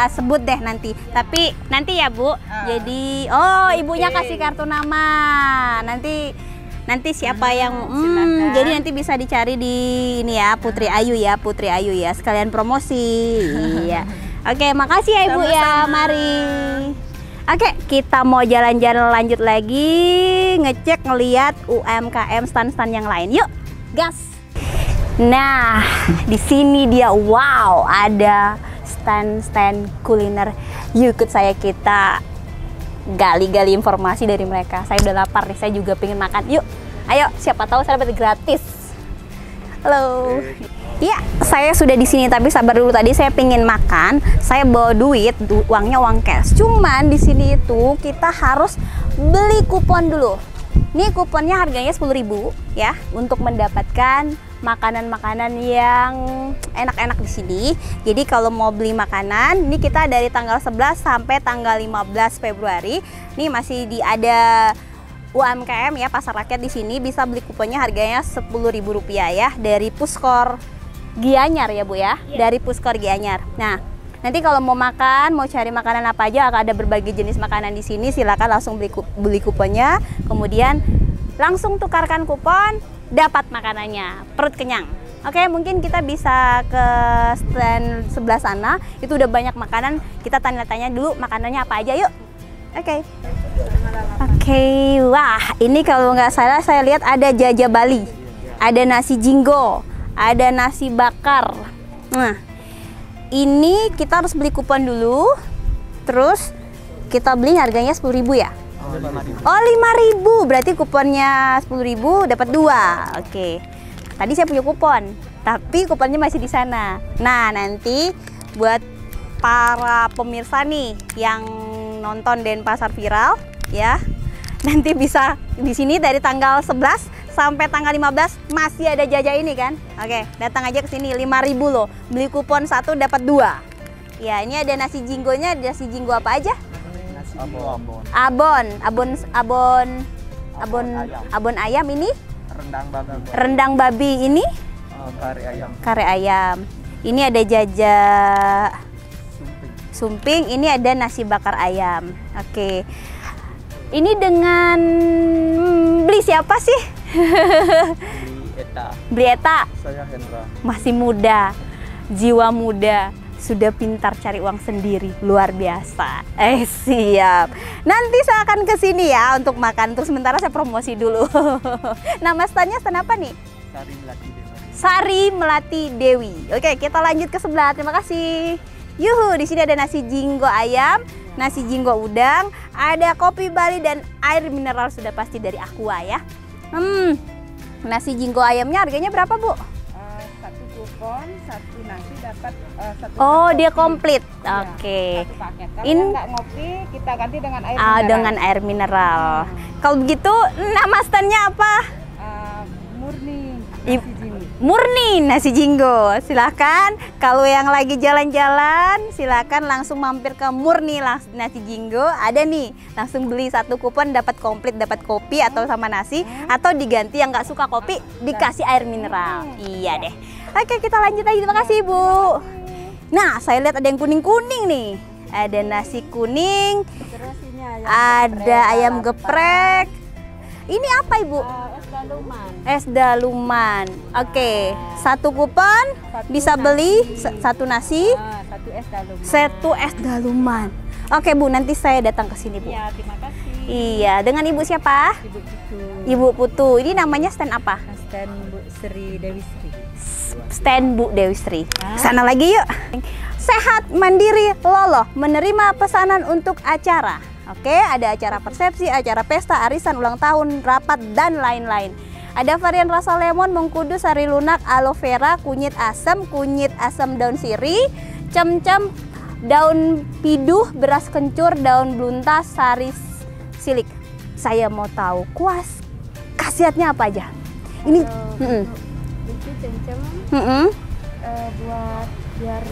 sebut deh nanti. Tapi nanti ya, Bu. Jadi ibunya kasih kartu nama. Nanti siapa yang jadi nanti bisa dicari di ini ya, Putri Ayu ya, sekalian promosi. Iya. Oke, makasih ya Ibu. Sama-sama. Ya, mari. Oke, kita mau jalan-jalan lanjut lagi, ngeliat UMKM stand-stand yang lain. Yuk, gas. Nah, di sini dia, wow, ada stand-stand kuliner. Yuk ikut saya, kita gali-gali informasi dari mereka. Saya udah lapar nih, saya juga pengen makan. Yuk, ayo, siapa tahu saya dapat gratis. Halo. Ya, saya sudah di sini, tapi sabar dulu, tadi saya pengen makan. Saya bawa duit, uangnya uang cash. Cuman di sini itu kita harus beli kupon dulu. Ini kuponnya harganya 10.000 ya, untuk mendapatkan makanan-makanan yang enak-enak di sini. Jadi kalau mau beli makanan, ini kita dari tanggal 11 sampai tanggal 15 Februari. Ini masih ada UMKM ya, pasar rakyat di sini, bisa beli kuponnya harganya Rp10.000 ya, dari Puskor Gianyar ya Bu ya, dari Puskor Gianyar. Nah, nanti kalau mau makan, mau cari makanan apa aja, ada berbagai jenis makanan di sini, silakan langsung beli kuponnya, kemudian langsung tukarkan kupon, dapat makanannya, perut kenyang. Oke, mungkin kita bisa ke stand sebelah sana, itu udah banyak makanan, kita tanya-tanya dulu makanannya apa aja, yuk. Oke, wah ini kalau nggak salah saya lihat ada jajah Bali, ada nasi jinggo, ada nasi bakar. Nah, ini kita harus beli kupon dulu, terus kita beli harganya 10.000 ya? Oh, 5.000, berarti kuponnya 10.000 dapat 2. Oke, tadi saya punya kupon, tapi kuponnya masih di sana. Nah, nanti buat para pemirsa nih yang nonton Denpasar Viral ya, nanti bisa di sini dari tanggal 11 sampai tanggal 15 masih ada jajah ini kan. Oke, datang aja ke sini, 5.000 loh. Beli kupon 1 dapat 2. Ya, ini ada nasi jinggonya, ada nasi jinggo apa aja? Abon ayam ini? Rendang babi ini? Kare ayam. Ini ada jajah sumping, ini ada nasi bakar ayam. Oke. Ini dengan beli siapa sih? Beli Eta. Saya Hendra. Masih muda, jiwa muda, sudah pintar cari uang sendiri, luar biasa. Siap. Nanti saya akan ke sini ya untuk makan. Terus sementara saya promosi dulu. Nama standnya stand apa nih? Sari Melati Dewi. Oke, kita lanjut ke sebelah. Terima kasih. Yuhu, di sini ada nasi jinggo ayam, nasi jinggo udang, ada kopi Bali dan air mineral sudah pasti dari Aqua ya. Nasi jinggo ayamnya harganya berapa Bu? Satu kupon, satu nasi dapat satu. Oh, dia komplit. Oke. Satu paket. Kalau nggak ngopi, kita ganti dengan air mineral. Dengan air mineral. Kalau begitu, nama standnya apa? Murni nasi jinggo. murni nasi jinggo. Silahkan kalau yang lagi jalan-jalan, silahkan langsung mampir ke Murni Nasi Jinggo. Ada nih, langsung beli 1 kupon dapat komplit, dapat kopi atau sama nasi, atau diganti yang nggak suka kopi dikasih air mineral. Iya deh. Oke, kita lanjut lagi. Terima kasih Ibu. Nah, saya lihat ada yang kuning-kuning nih. Ada nasi kuning, ada ayam geprek. Ini apa Ibu? Es daluman. Oke, 1 kupon bisa beli 1 nasi, 1 es daluman. Oke Bu, nanti saya datang ke sini Bu. Ya, terima kasih. Iya, dengan Ibu siapa? Ibu Putu. Ibu Putu. Ini namanya stand apa? Stand Bu Sri Dewi Sri. Stand Bu Dewi Sri. Sana lagi yuk. Sehat, mandiri, loloh, menerima pesanan untuk acara. Oke, ada acara persepsi, acara pesta, arisan, ulang tahun, rapat, dan lain-lain. Ada varian rasa lemon, mengkudu, sari lunak, aloe vera, kunyit asam daun sirih, cem-cem, daun piduh, beras kencur, daun beluntas, sari silik. Saya mau tahu kuas khasiatnya apa aja? Ini itu cem-cem buat biar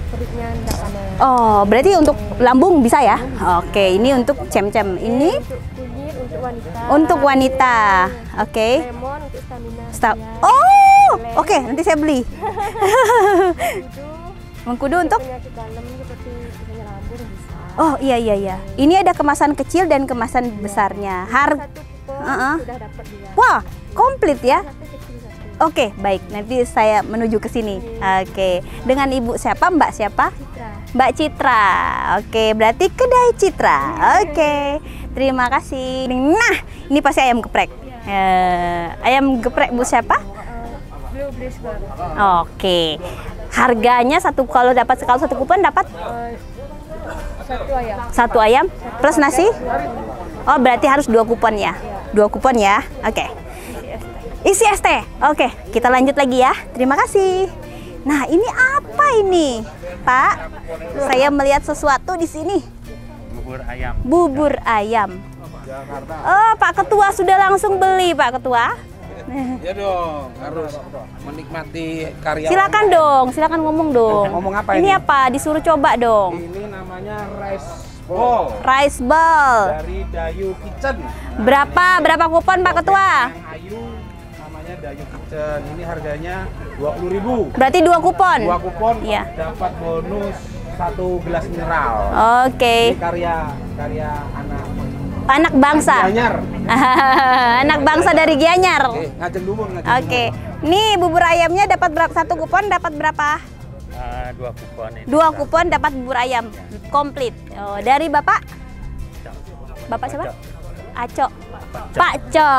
perutnya enggak panas. Oh, berarti untuk lambung bisa ya? Oke, ini untuk cem-cem. Ini untuk kunyit untuk wanita. Untuk wanita. Oke. Lemon untuk stamina. Oh, oke, nanti saya beli. Mengkudu untuk penyakit dalam seperti penyakit lambung bisa. Oh, iya. Ini ada kemasan kecil dan kemasan besarnya. Satu kupon sudah dapat dia. Wah, komplit ya. Satu kecil satu. Oke, baik. Nanti saya menuju ke sini. Oke. Dengan Ibu siapa? Mbak siapa? Citra. Mbak Citra. Oke, berarti kedai Citra. Oke. Terima kasih. Nah, ini pasti ayam geprek. Ayam geprek Bu siapa? Blue Blazer. Oke. Harganya kalau 1 kupon dapat 1 ayam. 1 ayam plus nasi? Oh, berarti harus 2 kupon ya. 2 kupon ya. Oke. Isi es teh. Oke, kita lanjut lagi ya. Terima kasih. Nah, ini apa ini, Pak? Saya melihat sesuatu di sini. Bubur ayam. Bubur ayam. Oh, Pak Ketua sudah langsung beli, Pak Ketua. Ya dong, harus menikmati karya. Silakan ngomong dong. Ngomong apa ini? Apa? Disuruh coba dong. Ini namanya rice ball. Rice ball. Dari Dayu Kitchen. Berapa kupon Pak Ketua? Ayu namanya Dayu Kitchen. Ini harganya 20.000. Berarti 2 kupon. 2 kupon. Iya. Dapat bonus 1 gelas mineral. Oke. Ini karya anak bangsa. Gianyar. Anak bangsa dari Gianyar. Oke, ngajeng dulu. Oke. Nih bubur ayamnya dapat berapa? 1 kupon dapat berapa? 2 kupon ini. 2 kupon dapat bubur ayam komplit. Oh, dari Bapak? Bapak siapa? Aco. Pak Co.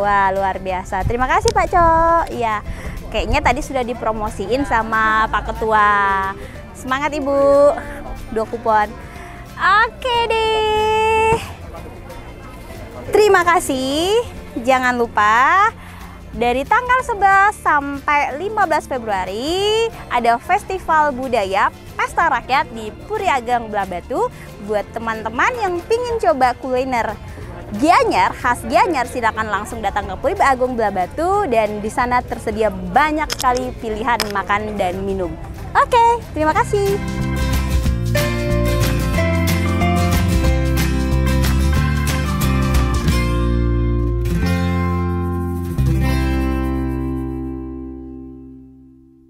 Wah, luar biasa. Terima kasih Pak Co. Iya. Kayaknya tadi sudah dipromosiin sama Pak Ketua. Semangat Ibu. 2 kupon. Oke deh. Terima kasih. Jangan lupa dari tanggal 11 sampai 15 Februari ada Festival Budaya Pesta Rakyat di Puri Ageng Belah Batu. Buat teman-teman yang pingin coba kuliner Gianyar, khas Gianyar, silakan langsung datang ke Puri Ageng Belah Batu dan di sana tersedia banyak sekali pilihan makan dan minum. Oke, terima kasih.